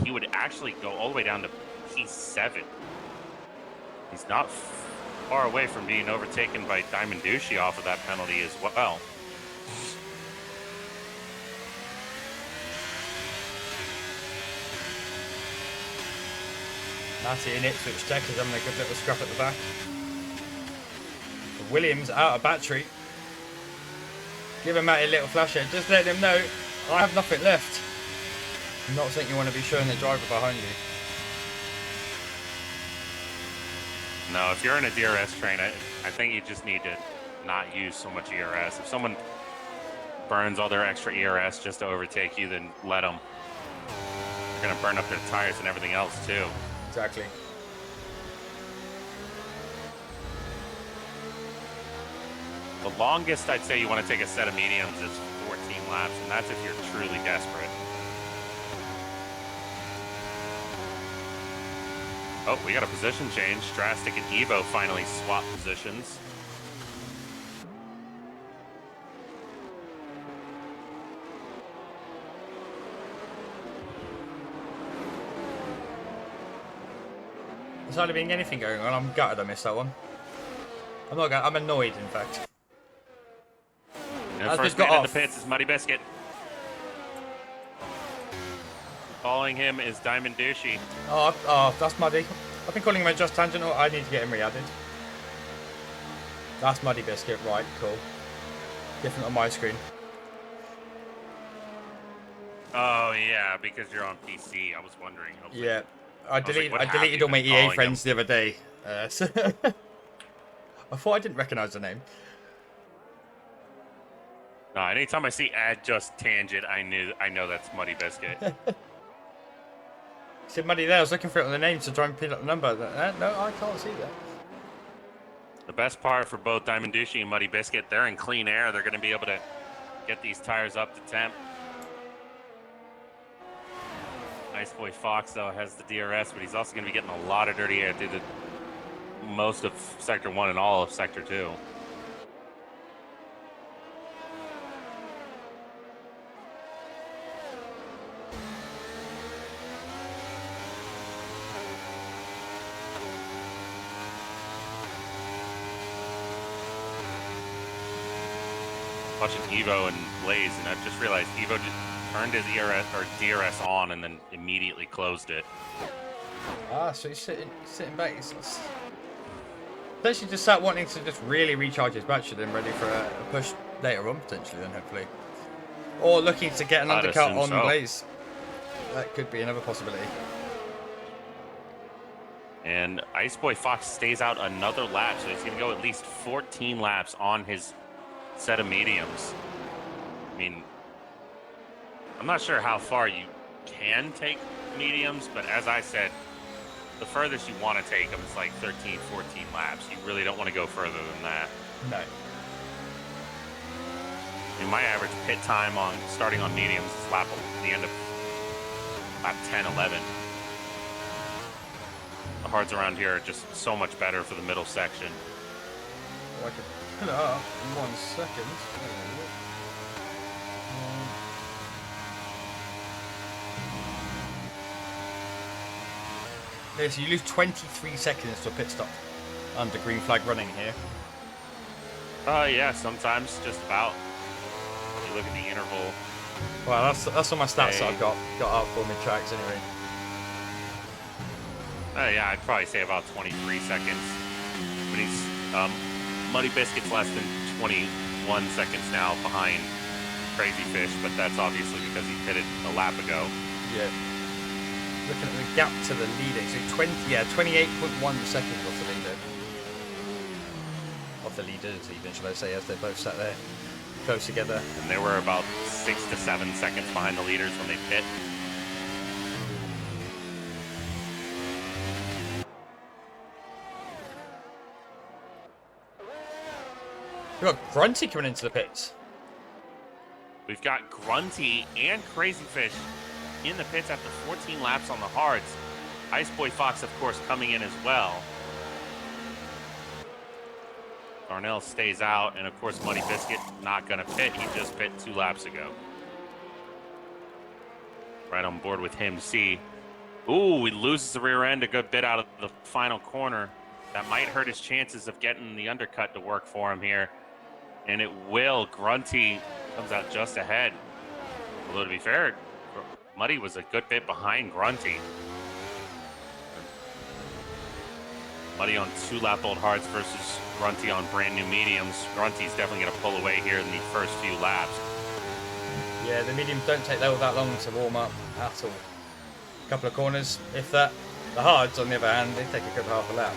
He would actually go all the way down to P7. He's not far away from being overtaken by Diamond Douchey off of that penalty as well. Matty in Ipswich Tech is having a good little scrap at the back. Williams out of battery. Give him Matty a little flash here. Just let him know I have nothing left. Not something you want to be showing the driver behind you. No, if you're in a DRS train, I think you just need to not use so much ERS. If someone burns all their extra ERS just to overtake you, then let them. They're going to burn up their tires and everything else too. Exactly. The longest I'd say you want to take a set of mediums is 14 laps, and that's if you're truly desperate. Oh, we got a position change. Drastic and Evo finally swap positions. There's hardly been anything going on. I'm gutted I missed that one. I'm annoyed, in fact. And the first man in the pits is Muddy Biscuit. Following him is Diamond Douchey. Oh, that's Muddy. I've been calling him a Just Tangent. I need to get him re-added. That's Muddy Biscuit. Right, cool. Different on my screen. Oh, yeah, because you're on PC. I was wondering. Yeah. I deleted all my EA friends the other day. So I thought I didn't recognise the name. No, anytime I see add just tangent, I know that's Muddy Biscuit. See Muddy there. I was looking for it on the name to try and pin up the number. No, I can't see that. The best part for both Diamond Douchey and Muddy Biscuit, they're in clean air. They're going to be able to get these tires up to temp. Nice Boy Fox, though, has the DRS, but he's also going to be getting a lot of dirty air through most of Sector 1 and all of Sector 2. Watching Evo and Blaze, and I've just realized Evo just turned his ERS or DRS on and then immediately closed it. Ah, so he's sitting back. He's potentially just sat wanting to just really recharge his battery, then ready for a push later on, potentially, then hopefully. Or looking to get an undercut on Blaze. That could be another possibility. And Ice Boy Fox stays out another lap, so he's going to go at least 14 laps on his set of mediums. I mean, I'm not sure how far you can take mediums, but as I said, the furthest you want to take them is like 13, 14 laps. You really don't want to go further than that. No. I mean, my average pit time on starting on mediums is the end of lap 10, 11. The hards around here are just so much better for the middle section. Oh, I can pull it up in 1 second. Okay, so you lose 23 seconds to a pit stop under green flag running here. Yeah, sometimes just about. You look at the interval. Well, that's all my stats that I've got up for mid tracks anyway. Yeah, I'd probably say about 23 seconds. But he's Muddy Biscuit's less than 21 seconds now behind Crazy Fish, but that's obviously because he pitted a lap ago. Yeah. Looking at the gap to the leader, so 28.1 seconds off the leader. Off the leaders, even should I say, as they both sat there close together. And they were about 6 to 7 seconds behind the leaders when they pit. We've got Grunty coming into the pits. We've got Grunty and Crazy Fish in the pits after 14 laps on the hards. Ice Boy Fox, of course, coming in as well. Darnell stays out, and of course, Muddy Biscuit not going to pit. He just pit 2 laps ago. Right on board with him, see. Ooh, he loses the rear end a good bit out of the final corner. That might hurt his chances of getting the undercut to work for him here. And it will. Grunty comes out just ahead. Although, to be fair, Muddy was a good bit behind Grunty. Muddy on 2-lap-old hards versus Grunty on brand new mediums. Grunty's definitely going to pull away here in the first few laps. Yeah, the mediums don't take that long to warm up at all. A couple of corners, if that. The hards, on the other hand, they take a good half a lap.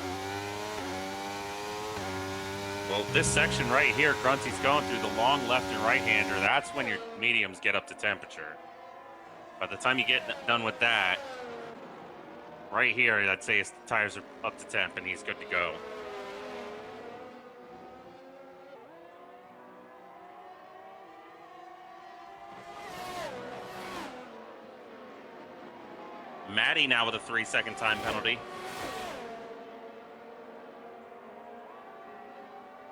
Well, this section right here, Grunty's going through the long left and right-hander. That's when your mediums get up to temperature. By the time you get done with that, right here, I'd say his tires are up to temp and he's good to go. Matty now with a 3-second time penalty.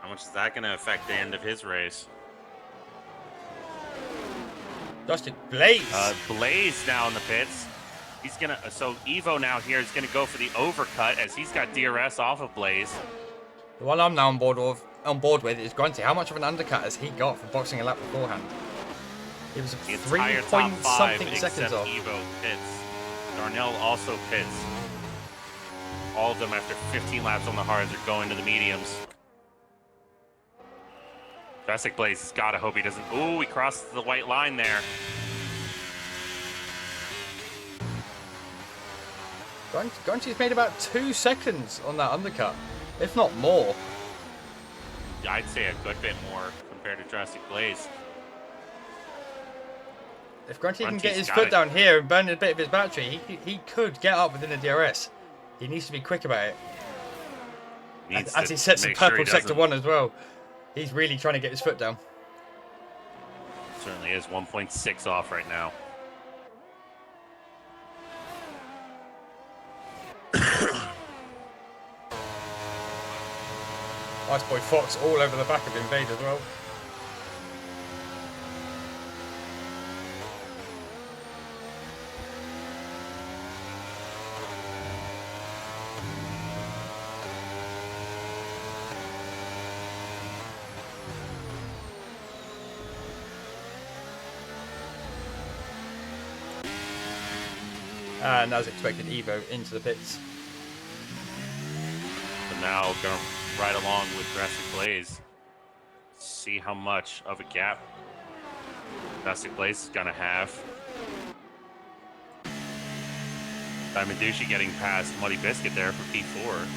How much is that going to affect the end of his race? Dustin Blaze. Blaze now in the pits. He's gonna. So Evo now here is gonna go for the overcut as he's got DRS off of Blaze. The one I'm now on board with is Grunty. How much of an undercut has he got for boxing a lap beforehand? He was 3 point something seconds off. Evo pits. Darnell also pits. All of them after 15 laps on the hards are going to the mediums. Jurassic Blaze has got to hope he doesn't. Ooh, he crosses the white line there. Grunty's made about 2 seconds on that undercut, if not more. I'd say a good bit more compared to Jurassic Blaze. If Grunty can get his foot down here and burn a bit of his battery, he could get up within the DRS. He needs to be quick about it. As he sets the purple sector 1 as well. He's really trying to get his foot down. Certainly is 1.6 off right now. Ice Boy Fox all over the back of Invade as well. And as expected, Evo into the pits. But now going to ride along with Jurassic Blaze. See how much of a gap Jurassic Blaze is going to have. Diamond Douchey getting past Muddy Biscuit there for P4.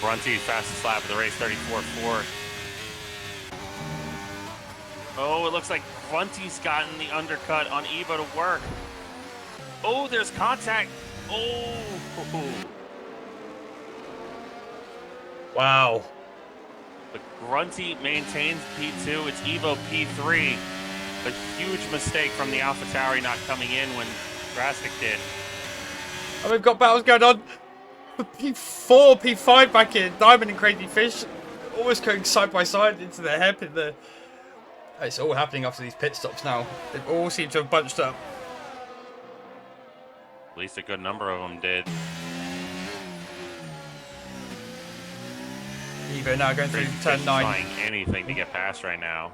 Grunty, fastest lap of the race, 34.4. Oh, it looks like Grunty's gotten the undercut on Evo to work. Oh, there's contact. Oh. Wow. But Grunty maintains P2. It's Evo P3. A huge mistake from the AlphaTauri not coming in when Drastic did. And we've got battles going on. P4, P5 back in. Diamond and Crazy Fish almost going side by side into the hairpin there. It's all happening after these pit stops now. They all seem to have bunched up. At least a good number of them did. Evo now going through Crazy turn Fish 9. trying anything to get past right now.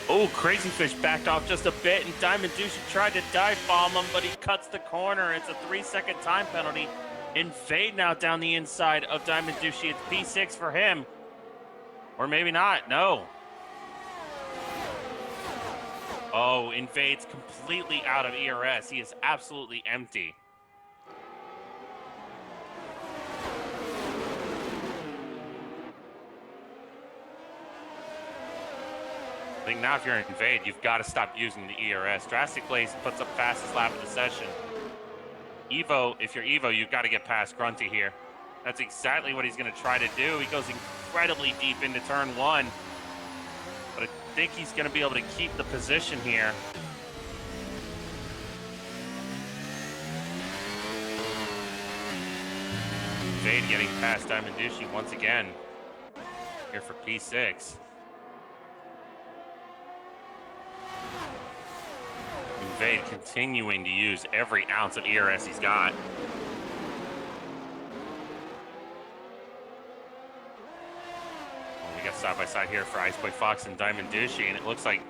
Oh, Crazy Fish backed off just a bit, and Diamond Douche tried to dive bomb him, but he cuts the corner. It's a 3-second time penalty. Invade now down the inside of Diamond Douche. It's P6 for him. Or maybe not, no. Oh, Invade's completely out of ERS. He is absolutely empty. I think now if you're in Invade, you've got to stop using the ERS. Drastic Blaze puts up fastest lap of the session. Evo, if you're Evo, you've got to get past Grunty here. That's exactly what he's going to try to do. He goes incredibly deep into turn 1. But I think he's going to be able to keep the position here. Invade getting past Diamond Douche once again. Here for P6. Invade continuing to use every ounce of ERS he's got. We got side by side here for Ice Boy Fox and Diamond Douche, and it looks like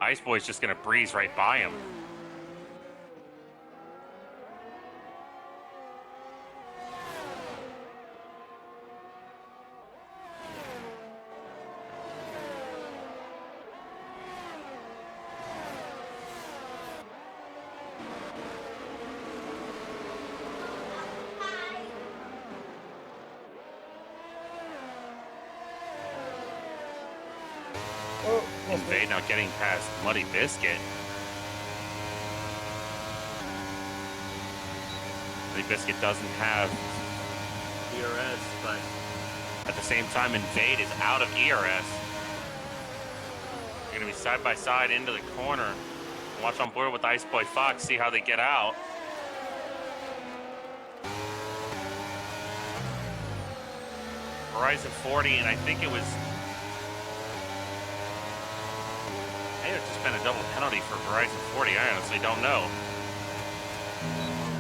Ice Boy's just going to breeze right by him. Invade now getting past Muddy Biscuit. Muddy Biscuit doesn't have ERS, but at the same time, Invade is out of ERS. They're going to be side by side into the corner. Watch on board with Ice Boy Fox, see how they get out. Horizon 40, and I think it was... May have just been a double penalty for Horizon 40. I honestly don't know.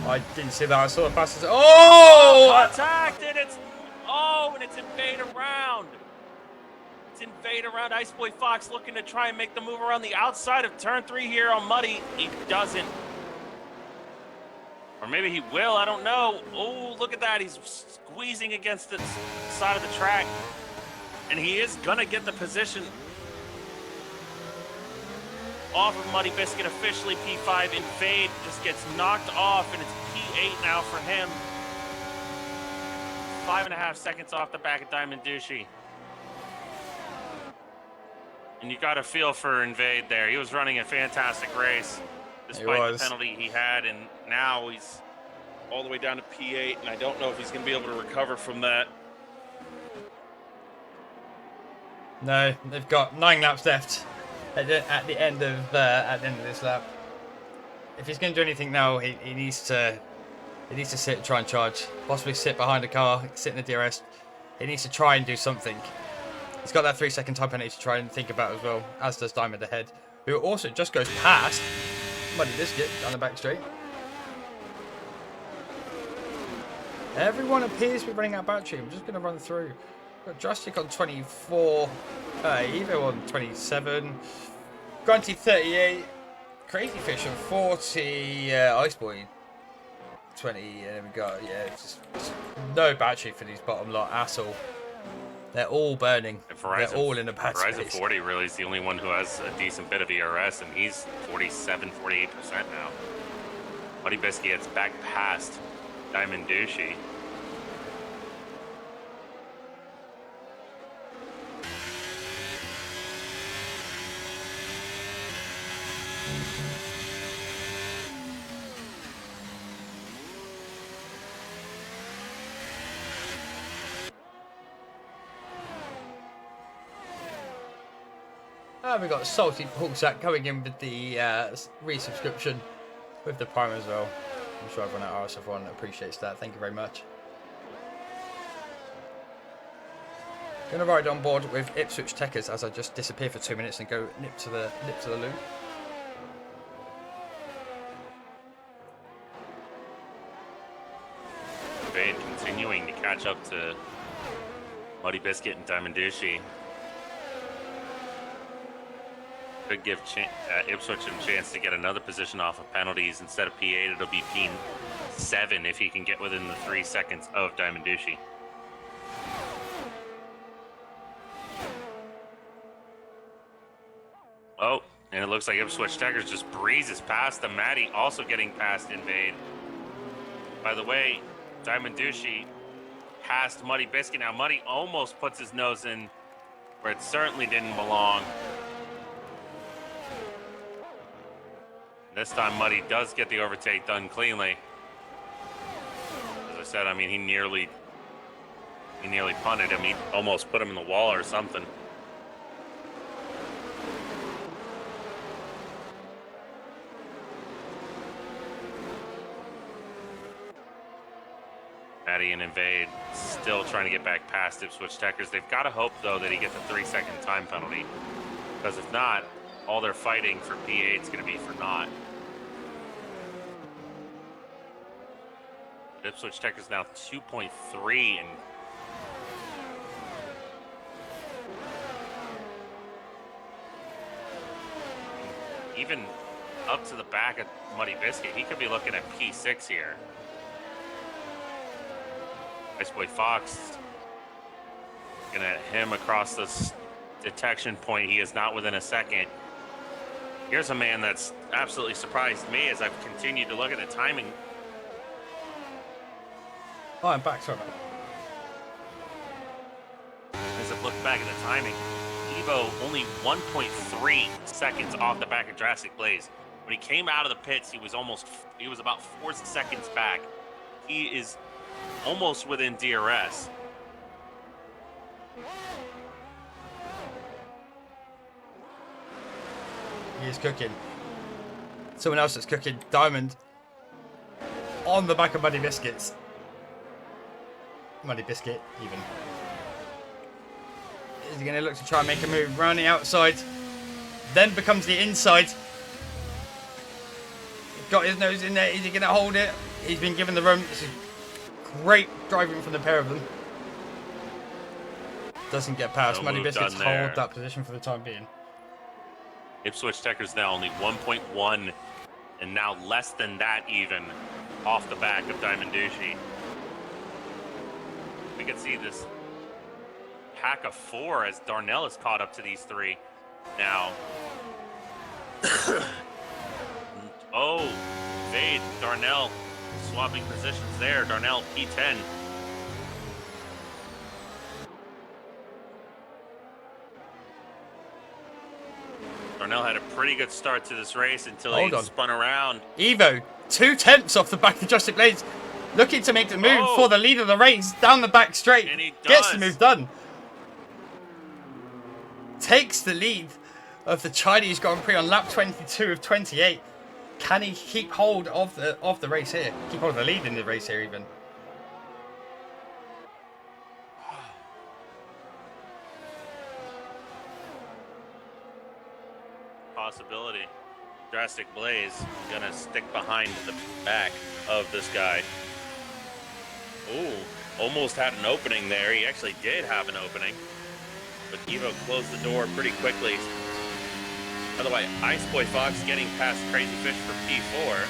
I didn't see that. I saw it pass. Oh! Contact, and it's... Oh, and it's Invade around. It's Invade around Ice Boy Fox looking to try and make the move around the outside of turn 3 here on Muddy. He doesn't. Or maybe he will, I don't know. Oh, look at that. He's squeezing against the side of the track. And he is going to get the position off of Muddy Biscuit. Officially P5. Invade just gets knocked off, and it's P8 now for him. 5.5 seconds off the back of Diamond Douche. And you got a feel for Invade there. He was running a fantastic race despite the penalty he had, and now he's all the way down to P8, and I don't know if he's going to be able to recover from that. No, they've got 9 laps left at the end of this lap. If he's going to do anything now, he needs to sit, try and charge, possibly sit behind a car, sit in the DRS. He needs to try and do something. He's got that 3-second time penalty to try and think about as well, as does Diamond ahead, who also just goes past Muddy Biscuit down the back straight. Everyone appears to be running out of battery. I'm just going to run through. Got Drastic on 24, Evo on 27, Grunty 38, Crazy Fish on 40, Ice Boy 20, and we got, just no battery for these bottom lot at all. They're all burning. They're all in a bad space. Horizon 40 really is the only one who has a decent bit of ERS, and he's 47, 48% now. Muddy Biscuit gets back past Diamond Douche. And we've got Salty Porksack coming in with the resubscription with the Prime as well. I'm sure everyone at RS1 appreciates that. Thank you very much. Gonna ride on board with Ipswich Techers as I just disappear for 2 minutes and go nip to the loo. Fade continuing to catch up to Muddy Biscuit and Diamond Douchey. Could give Ipswich a chance to get another position off of penalties. Instead of P8, it'll be P7 if he can get within the 3 seconds of Diamond Douchey. Oh, and it looks like Ipswich Techers just breezes past them. Maddie also getting past Invade. By the way, Diamond Douchey passed Muddy Biscuit. Now Muddy almost puts his nose in where it certainly didn't belong. This time Muddy does get the overtake done cleanly. As I said, I mean, he nearly punted him. He almost put him in the wall or something. Maddie and Invade still trying to get back past Ipswich Techers. They've got to hope, though, that he gets a 3-second time penalty. Because if not, all their fighting for P8 is going to be for naught. But Ipswich Techers now 2.3 and even up to the back of Muddy Biscuit, he could be looking at P6 here. Ice Boy Fox gonna hit him across this detection point. He is not within a second. Here's a man that's absolutely surprised me as I've continued to look at the timing. Oh, I'm back. Sorry about that. As I've looked back at the timing, Evo only 1.3 seconds off the back of Jurassic Blaze. When he came out of the pits, he was about 4 seconds back. He is almost within DRS. He is cooking. Someone else that's cooking. Diamond on the back of Muddy Biscuits. Muddy Biscuit, even. Is he going to look to try and make a move round the outside? Then becomes the inside. Got his nose in there. Is he going to hold it? He's been given the room. This is great driving from the pair of them. Doesn't get past. No Muddy Biscuits hold there. that position for the time being. Ipswich Techers now only 1.1 and now less than that even off the back of Diamond Douchey. We can see this pack of 4 as Darnell is caught up to these 3 now. Oh, Fade, Darnell swapping positions there. Darnell P10. Darnell had a pretty good start to this race until he spun around. Evo, 2 tenths off the back of Jurassic Blaze. Looking to make the move for the lead of the race down the back straight. And he gets does. the move done. Takes the lead of the Chinese Grand Prix on lap 22 of 28. Can he keep hold of the race here? Keep hold of the lead in the race here even. Possibility. Drastic Blaze gonna stick behind the back of this guy. Ooh, almost had an opening there. He actually did have an opening. But Evo closed the door pretty quickly. By the way, Ice Boy Fox getting past Crazy Fish for P4.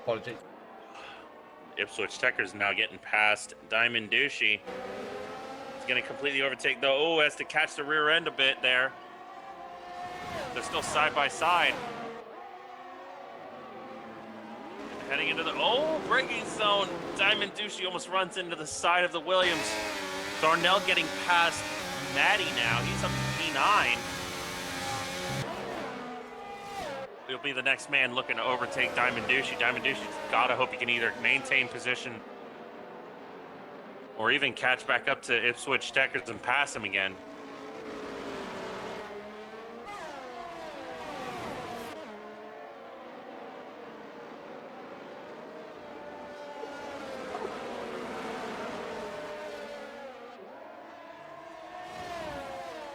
Apologies. Ipswich Techers now getting past Diamond Douchey. He's going to completely overtake, though. Oh, has to catch the rear end a bit there. They're still side by side. Heading into the braking zone. Diamond Douchey almost runs into the side of the Williams. Darnell getting past Maddie now. He's up to P9. He'll be the next man looking to overtake Diamond Douchey. Diamond Douchey's gotta hope he can either maintain position or even catch back up to Ipswich Techers and pass him again.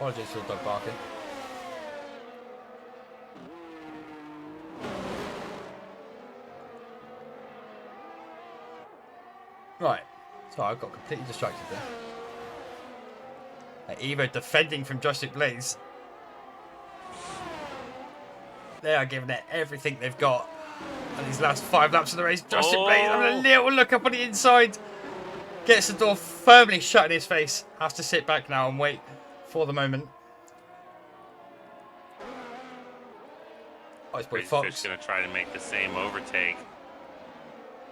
Apologies for the dog barking. Right. So I got completely distracted there. Evo defending from Jurassic Blaze. They are giving it everything they've got. And these last 5 laps of the race, Jurassic Blaze having a little look up on the inside. Gets the door firmly shut in his face. Has to sit back now and wait for the moment. Oh, it's boy Fox. Fish going to try to make the same overtake.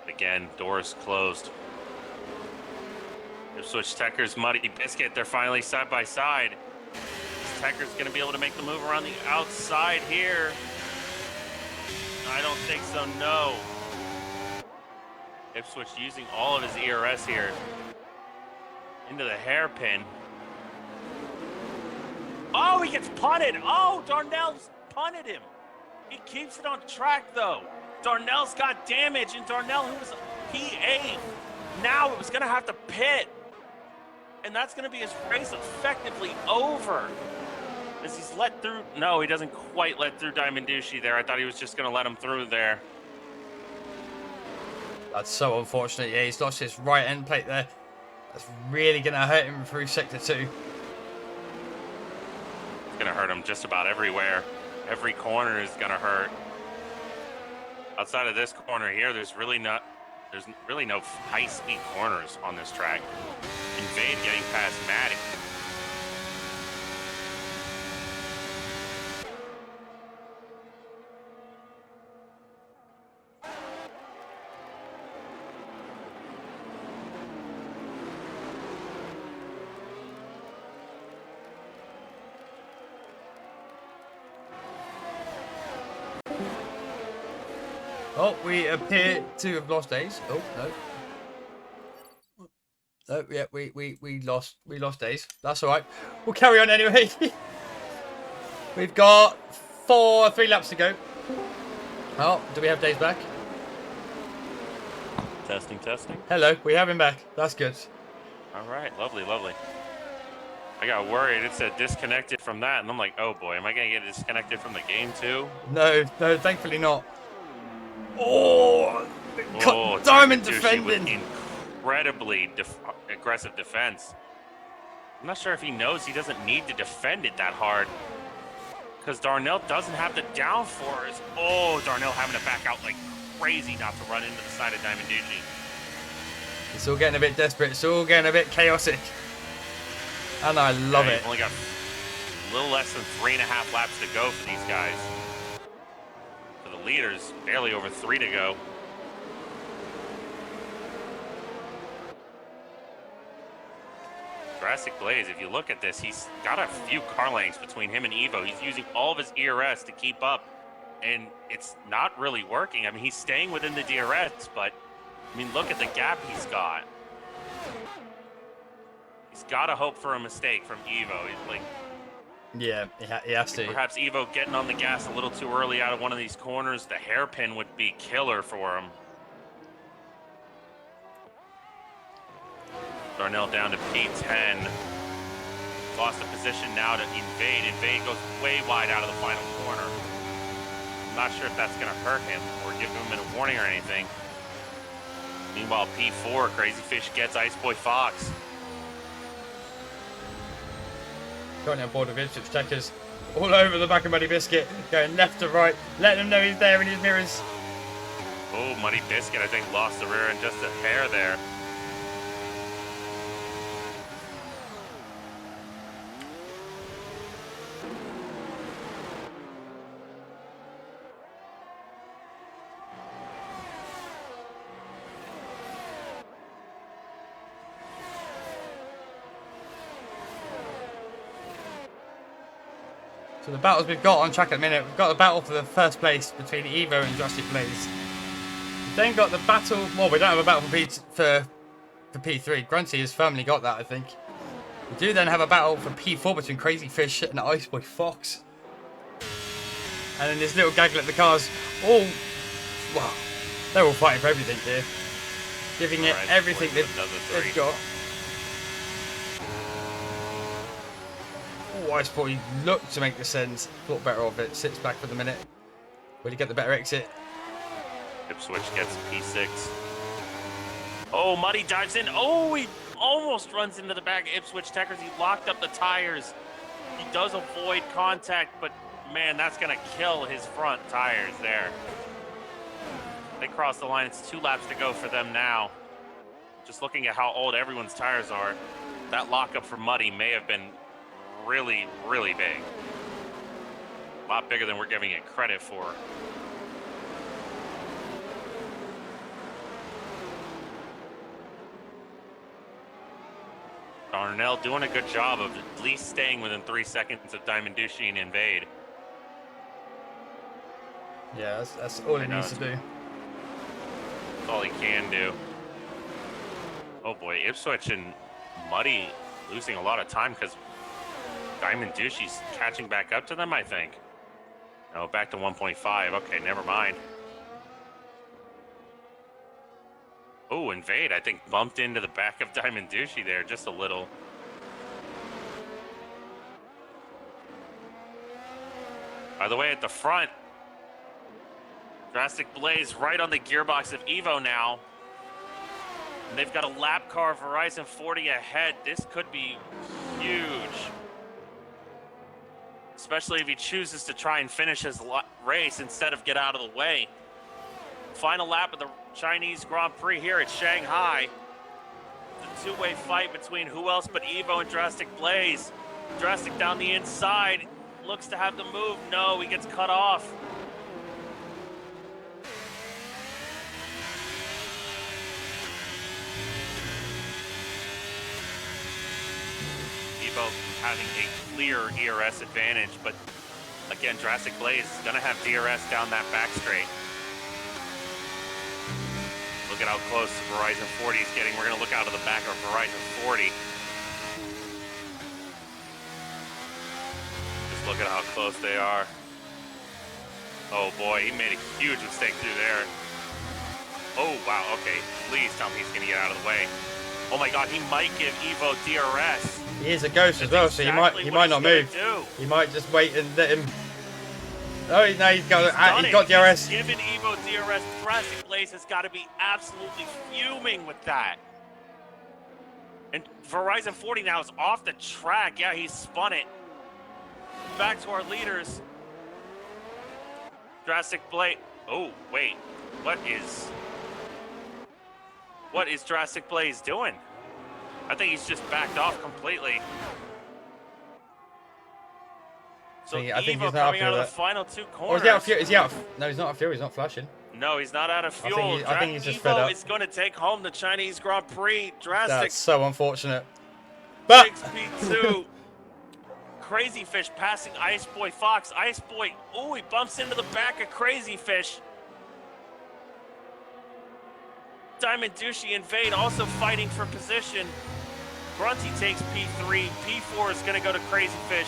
Again, doors closed. Switch Tekker's Muddy Biscuit. They're finally side by side. Tekker's going to be able to make the move around the outside here. I don't think so, no. Ipswich using all of his ERS here into the hairpin. Oh, he gets punted. Oh, Darnell's punted him. He keeps it on track, though. Darnell's got damage, and Darnell, who was P8, now it was going to have to pit. And that's going to be his race effectively over. As he's let through. No, he doesn't quite let through Diamond Douchey there. I thought he was just going to let him through there. That's so unfortunate. Yeah, he's lost his right end plate there. That's really going to hurt him through Sector 2. It's going to hurt him just about everywhere. Every corner is going to hurt. Outside of this corner here, there's really no high-speed corners on this track. Invade getting past Maddie. Oh, we appear to have lost Days. Oh, no. Oh, yeah, we lost Days. That's all right. We'll carry on anyway. We've got 3 laps to go. Oh, do we have Days back? Testing. Hello, we have him back. That's good. All right, lovely. I got worried. It said disconnected from that, and I'm like, oh boy, am I going to get disconnected from the game too? No, thankfully not. Oh, Diamond defending. Incredibly aggressive defense. I'm not sure if he knows he doesn't need to defend it that hard, because Darnell doesn't have the downforce. Oh, Darnell having to back out like crazy not to run into the side of Diamond Douchey. It's all getting a bit desperate. It's all getting a bit chaotic. And I love it. Only got a little less than 3.5 laps to go for these guys. For the leaders, barely over 3 to go. Jurassic Blaze, if you look at this, he's got a few car lengths between him and Evo. He's using all of his ERS to keep up, and it's not really working. I mean, he's staying within the DRS, but, I mean, look at the gap he's got. He's got to hope for a mistake from Evo. He's like, yeah, he has to. Perhaps Evo getting on the gas a little too early out of one of these corners. The hairpin would be killer for him. Darnell down to P10. Lost the position now to Invade. Invade goes way wide out of the final corner. I'm not sure if that's going to hurt him or give him a warning or anything. Meanwhile, P4, Crazy Fish gets Ice Boy Fox. Currently on board with Ipswich Checkers. All over the back of Muddy Biscuit. Going left to right. Letting him know he's there in his mirrors. Oh, Muddy Biscuit, I think, lost the rear end just a hair there. So the battles we've got on track at the minute, we've got the battle for the first place between Evo and Jurassic Blaze. We've then got the battle, well, we don't have a battle for P3. Grunty has firmly got that, I think. We do then have a battle for P4 between Crazy Fish and Iceboy Fox. And then this little gaggle at the cars, all, wow, they're all fighting for everything here. Giving it everything they've got. Oh, I thought he looked to make the send. Thought better of it. Sits back for the minute. Will he get the better exit? Ipswich gets P6. Oh, Muddy dives in. Oh, he almost runs into the back of Ipswich Techers. He locked up the tires. He does avoid contact, but man, that's going to kill his front tires there. They cross the line. It's 2 laps to go for them now. Just looking at how old everyone's tires are, that lockup for Muddy may have been really, really big. A lot bigger than we're giving it credit for. Darnell doing a good job of at least staying within 3 seconds of Diamond Duchy and Invade. Yeah, that's all he needs to do. That's all he can do. Oh boy, Ipswich and Muddy losing a lot of time because Diamond Duchy's catching back up to them, I think. No, back to 1.5. Okay, never mind. Oh, Invade, I think, bumped into the back of Diamond Duchy there just a little. By the way, at the front, Drastic Blaze right on the gearbox of Evo now. And they've got a lap car, Verizon 40 ahead. This could be huge. Especially if he chooses to try and finish his race instead of get out of the way. Final lap of the Chinese Grand Prix here at Shanghai. The two-way fight between who else but Evo and Drastic Blaze. Drastic down the inside. Looks to have the move. No, he gets cut off. Evo having a clear ERS advantage, but again, Drastic Blaze is going to have DRS down that back straight. Look at how close Verizon 40 is getting. We're going to look out of the back of Verizon 40. Just look at how close they are. Oh boy, he made a huge mistake through there. Oh wow, okay. Please tell me he's going to get out of the way. Oh my god, he might give Evo DRS. He is a ghost as well, so he might not move. He might just wait and let him. Oh no, he's got DRS. He's given Evo DRS. Drastic Blaze has got to be absolutely fuming with that. And Verizon 40 now is off the track. Yeah, he spun it. Back to our leaders. Drastic Blaze. Oh wait, what is Drastic Blaze doing? I think he's just backed off completely. So I think Evo he's not coming up out of here the final 2 corners. Or is he out of fuel? Is he out of, no, he's not out of fuel. He's not flashing. No, he's not out of fuel. I think he's just fed up. Evo is going to take home the Chinese Grand Prix. Drastic. That's so unfortunate. But 6P2. Crazy Fish passing Ice Boy Fox. Ice Boy, ooh, he bumps into the back of Crazy Fish. Diamond Duchy and Vade also fighting for position. Grunty takes P3. P4 is going to go to Crazy Fish.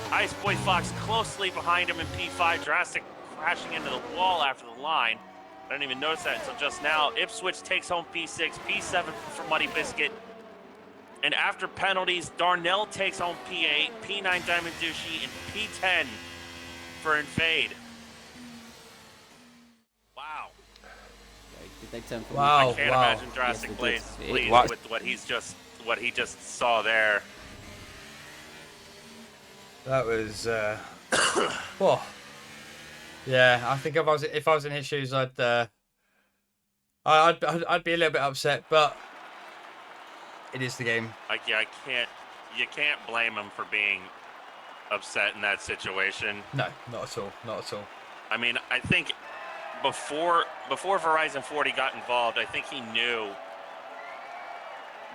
Ice Boy Fox closely behind him in P5. Drastic crashing into the wall after the line. I didn't even notice that until just now. Ipswich takes home P6. P7 for Muddy Biscuit. And after penalties, Darnell takes home P8. P9 Diamond Duchy. And P10 for Invade. Wow. Did they turn from Wow. I can't imagine Drastic Yes, Blaze they did. pleased with what he just saw there. that was. Whoa. Yeah, I think if I was in his shoes, I'd be a little bit upset, but it is the game. You can't blame him for being upset in that situation. No, not at all. Not at all. I mean, I think before Verizon 40 got involved, I think he knew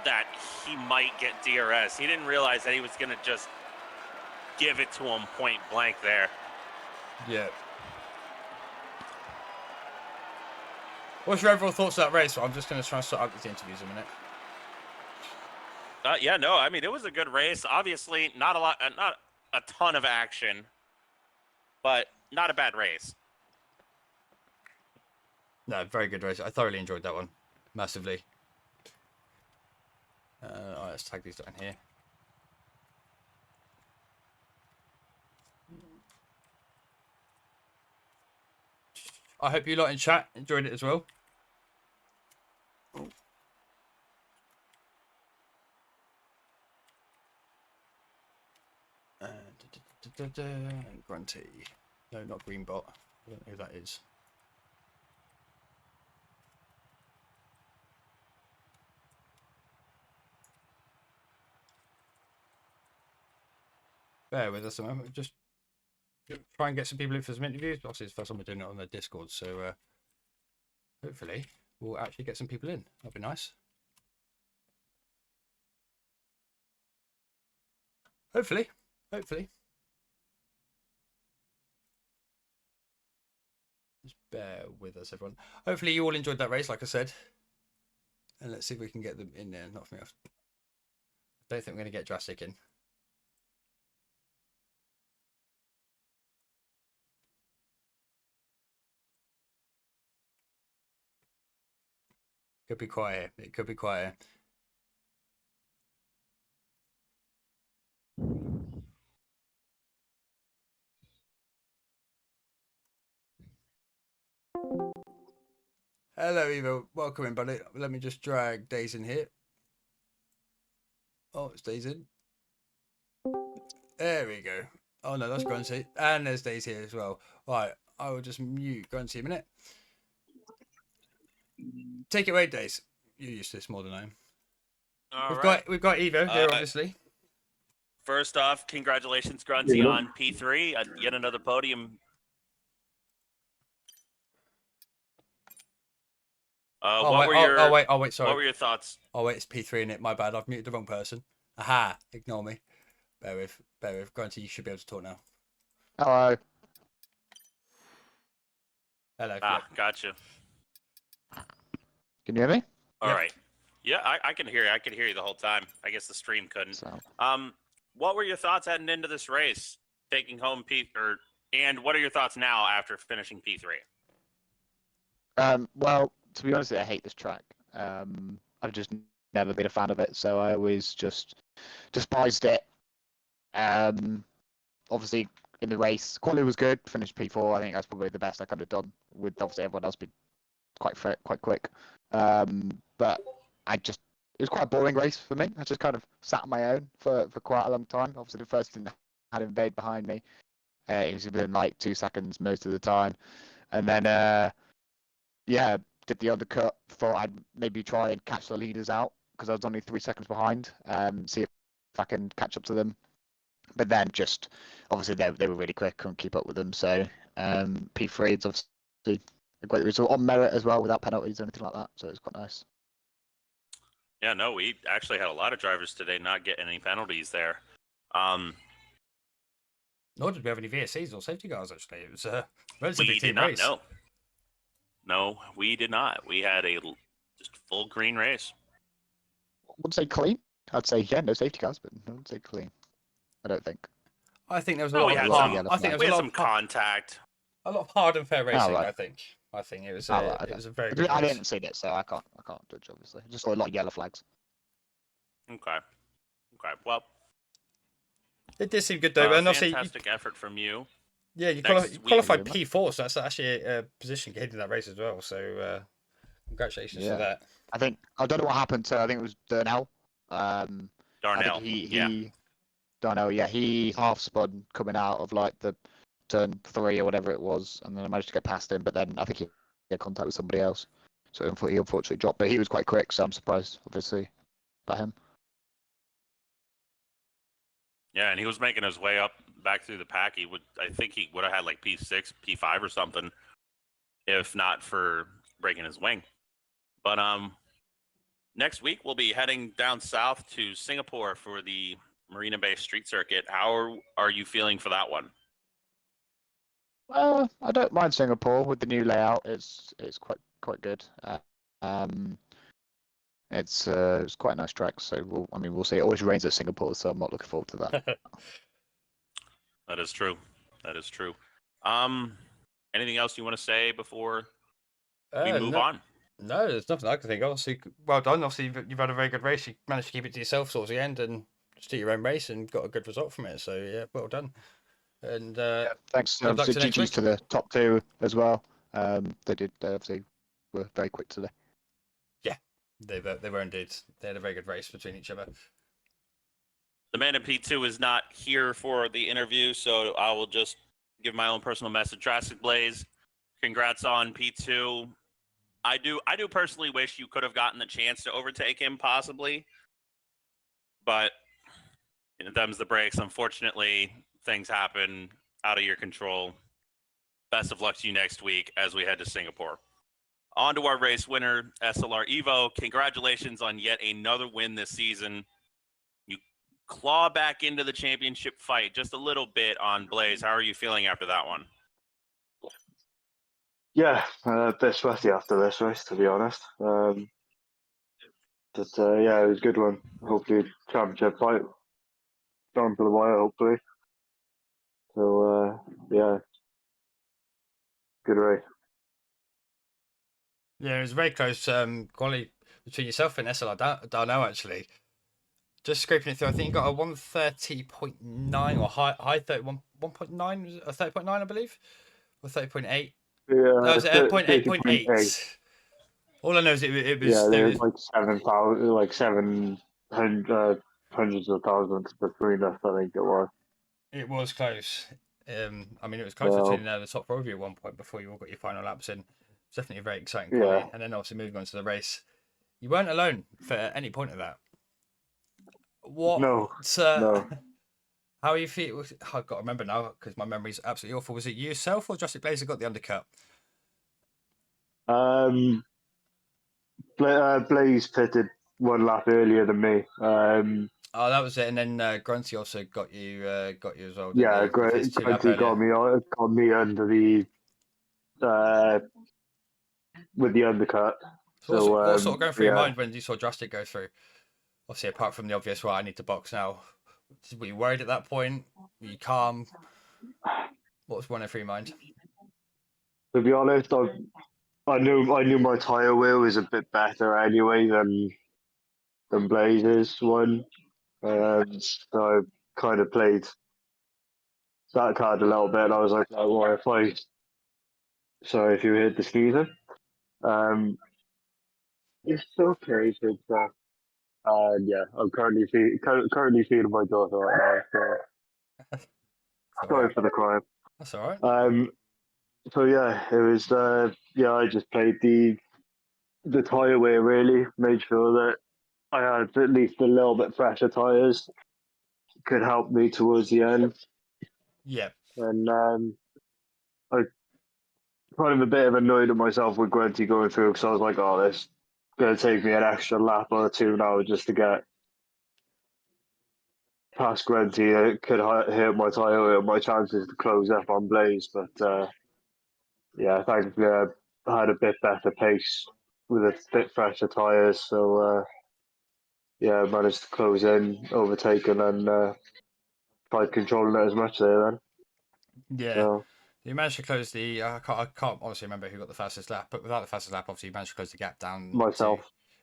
that he might get DRS. He didn't realize that he was going to just give it to him point blank there. Yeah. What's your overall thoughts of that race? I'm just going to try and sort out these interviews in a minute. Yeah, no, I mean, it was a good race. Obviously, not a ton of action, but not a bad race. No, very good race. I thoroughly enjoyed that one. Massively. All right, let's tag these down here. I hope you lot in chat enjoyed it as well. Grunty. No, not Greenbot. I don't know who that is. Bear with us a moment. Just try and get some people in for some interviews. Obviously, it's the first time we're doing it on the Discord, so hopefully we'll actually get some people in. That'd be nice. Hopefully. Just bear with us, everyone. Hopefully you all enjoyed that race, like I said. And let's see if we can get them in there. Not for me. I don't think we're going to get Jurassic in. Could be quiet here. It could be quiet here. Hello, Evo. Welcome in, buddy. Let me just drag Days in here. Oh, it's Days in. There we go. Oh, no, that's Grunty. And there's Days here as well. Right, I will just mute Grunty a minute. Take it away, Days. You're used to this more than I am. We've got Evo here, obviously. First off, congratulations, Grunty, on P3. Yet another podium. Wait, sorry. What were your thoughts? Oh, wait, it's P3 in it. My bad. I've muted the wrong person. Aha, ignore me. Bear with. Grunty, you should be able to talk now. Hello. Hello. Gotcha. Can you hear me? All right. Yeah, I can hear you. I could hear you the whole time. I guess the stream couldn't. So, What were your thoughts heading into this race, taking home and what are your thoughts now after finishing P3? well, to be honest, I hate this track. I've just never been a fan of it, so I always just despised it. Obviously, in the race, quality was good. Finished P4. I think that's probably the best I could have done. With obviously everyone else being quite quick. But it was quite a boring race for me. I just kind of sat on my own for quite a long time. Obviously, the first thing had Invade behind me. It was within like 2 seconds most of the time, and then did the undercut. Thought I'd maybe try and catch the leaders out because I was only 3 seconds behind. See if I can catch up to them. But then just obviously they were really quick, couldn't keep up with them. So P3 is obviously a great result on merit as well, without penalties or anything like that. So it was quite nice. Yeah, no, we actually had a lot of drivers today not get any penalties there. Nor did we have any VSCs or safety cars, actually. It was a relatively We clean did not. race. No, we did not. We had a just full green race. I wouldn't say clean. I'd say no safety cars, but I wouldn't say clean. I don't think. I think there was No, we had some. I think there We was had some contact. a lot of hard and fair racing. right. I think it was Okay. it was a very good I race. didn't see it, so I can't judge. Obviously, just saw a lot of yellow flags. Okay. Well, It did seem good though, and obviously, fantastic effort from you. yeah, you Next week, qualified really. P4, so that's actually a position getting in that race as well. So congratulations Yeah. for that. I don't know what happened to. I think it was Darnell. I Darnell. think Darnell. Yeah, he half spun coming out of like the turn 3 or whatever it was, and then I managed to get past him. But then I think he had contact with somebody else, so he unfortunately dropped. But he was quite quick, so I'm surprised, obviously, by him. Yeah, and he was making his way up back through the pack. I think he would have had like P6, P5 or something, if not for breaking his wing. But next week we'll be heading down south to Singapore for the Marina Bay Street Circuit. How are you feeling for that one? Well, I don't mind Singapore with the new layout. It's quite good. It's quite a nice track. So we'll see. It always rains at Singapore, so I'm not looking forward to that. That is true. Anything else you want to say before we move on? No, there's nothing I can think of. Obviously, well done. Obviously, you've had a very good race. You managed to keep it to yourself towards the end and just do your own race and got a good result from it. So yeah, well done. And Thanks. good luck to next GG's week. to the top 2 as well. They obviously were very quick today. Yeah, they were indeed. They had a very good race between each other. The man in P2 is not here for the interview, so I will just give my own personal message. Drastic Blaze, congrats on P2. I do personally wish you could have gotten the chance to overtake him, possibly, but them's the breaks. Unfortunately, things happen out of your control. Best of luck to you next week as we head to Singapore. On to our race winner, SLR Evo. Congratulations on yet another win this season. You claw back into the championship fight just a little bit on Blaze. How are you feeling after that one? Yeah, a bit sweaty after this race, to be honest. Yeah, it was a good one. Hopefully, championship fight down to the wire. Hopefully, so yeah, good race. Yeah, it was very close quality between yourself and SLR Darnell, actually. Just scraping it through, I think you got a 130.9 or high 31, 1.9, a 30.9, I believe, or 30.8. Yeah, No, it was 30.8. 0.8. All I know is it was Yeah, there there's was like 7,000, like 700, hundreds of thousands between us. I think it was. it was close. I mean, it was close Well, between the top four of you at one point before you all got your final laps in. It's definitely a very exciting Yeah. quality. And then obviously moving on to the race, you weren't alone for any point of that. What? No. How you feel? I've got to remember now because my memory's absolutely awful. Was it yourself or Drastic Blaze that got the undercut? Blaze pitted one lap earlier than me. Oh, that was it. And then Grunty also got you as well. Didn't Yeah, he? With his 2 lap Grunty earlier. got me under the with the undercut. So what sort of going through your yeah. mind when you saw Drastic go through? Obviously, apart from the obvious, well, I need to box now. Were you worried at that point? Were you calm? What was running through your mind? To be honest, I knew my tyre wheel was a bit better anyway than Blaze's one. So I kind of played that card a little bit. And I was like, oh, well, sorry if you heard the sneezing. It's okay, yeah, I'm currently feeding my daughter right now. So sorry for the crime. That's all right. So yeah, it was. Yeah, I just played the tyre way really, made sure that I had at least a little bit fresher tyres, could help me towards the end. Yeah. And I kind of a bit of annoyed at myself with Grunty going through because I was like, oh, this going to take me an extra lap or two now just to get past Grunty. It could hurt my tyre, my chances to close up on Blaze. But yeah, thankfully I had a bit better pace with a bit fresher tyres. So yeah, I managed to close in, overtake, and then tried controlling it as much there then. Yeah. So, You managed to close the. I can't obviously remember who got the fastest lap, but without the fastest lap, obviously you managed to close the gap down. myself.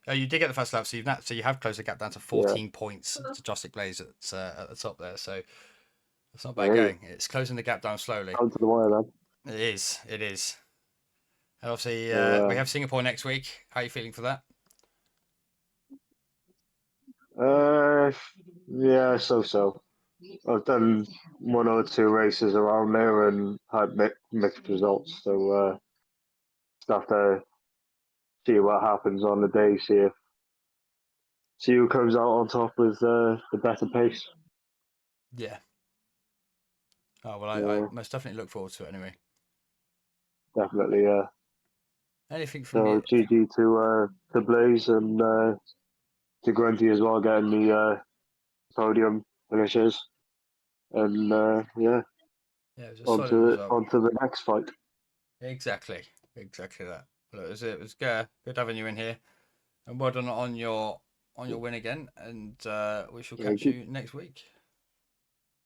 Oh, you did get the first lap, so you have closed the gap down to 14 points to Drastic Blaze at the top there. So it's not bad going. It's closing the gap down slowly. Down to the wire then. It is. It is. And obviously, we So, have Singapore next week. How are you feeling for that? Yeah, so. I've done one or two races around there and had mixed results. So just have to see what happens on the day. See who comes out on top with the better pace. Yeah. Oh well, I most definitely look forward to it anyway. Definitely, yeah. Anything from So you? GG to Blaze and to Grunty as well, getting the podium finishes. And yeah, Yeah, it was a solid result. onto the next fight. Exactly that. Well, it was good having you in here, and well done on your win again. And we shall catch you next week.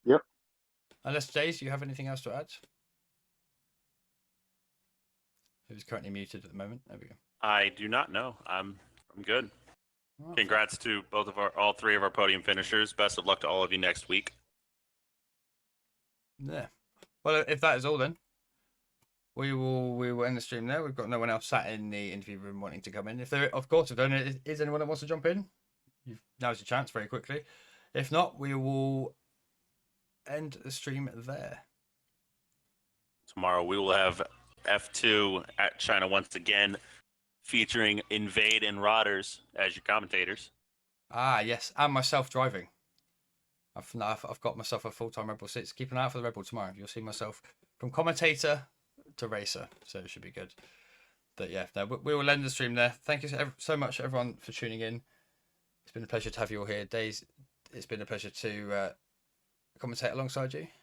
Yep. Unless Jace, you have anything else to add? Who's currently muted at the moment? There we go. I do not know. I'm good. Well, Congrats to all three of our podium finishers. Best of luck to all of you next week. yeah. Well, if that is all, then we will end the stream there. We've got no one else sat in the interview room wanting to come in. If there, of course, if there is anyone that wants to jump in, now's your chance very quickly. If not, we will end the stream there. Tomorrow we will have F2 at China once again, featuring Invade and Rodders as your commentators. Ah, yes, and myself driving. I've got myself a full-time Red Bull 6. Keep an eye out for the Red Bull tomorrow. You'll see myself from commentator to racer, so it should be good. But yeah, we will end the stream there. Thank you so much, everyone, for tuning in. It's been a pleasure to have you all here. Days, it's been a pleasure to commentate alongside you.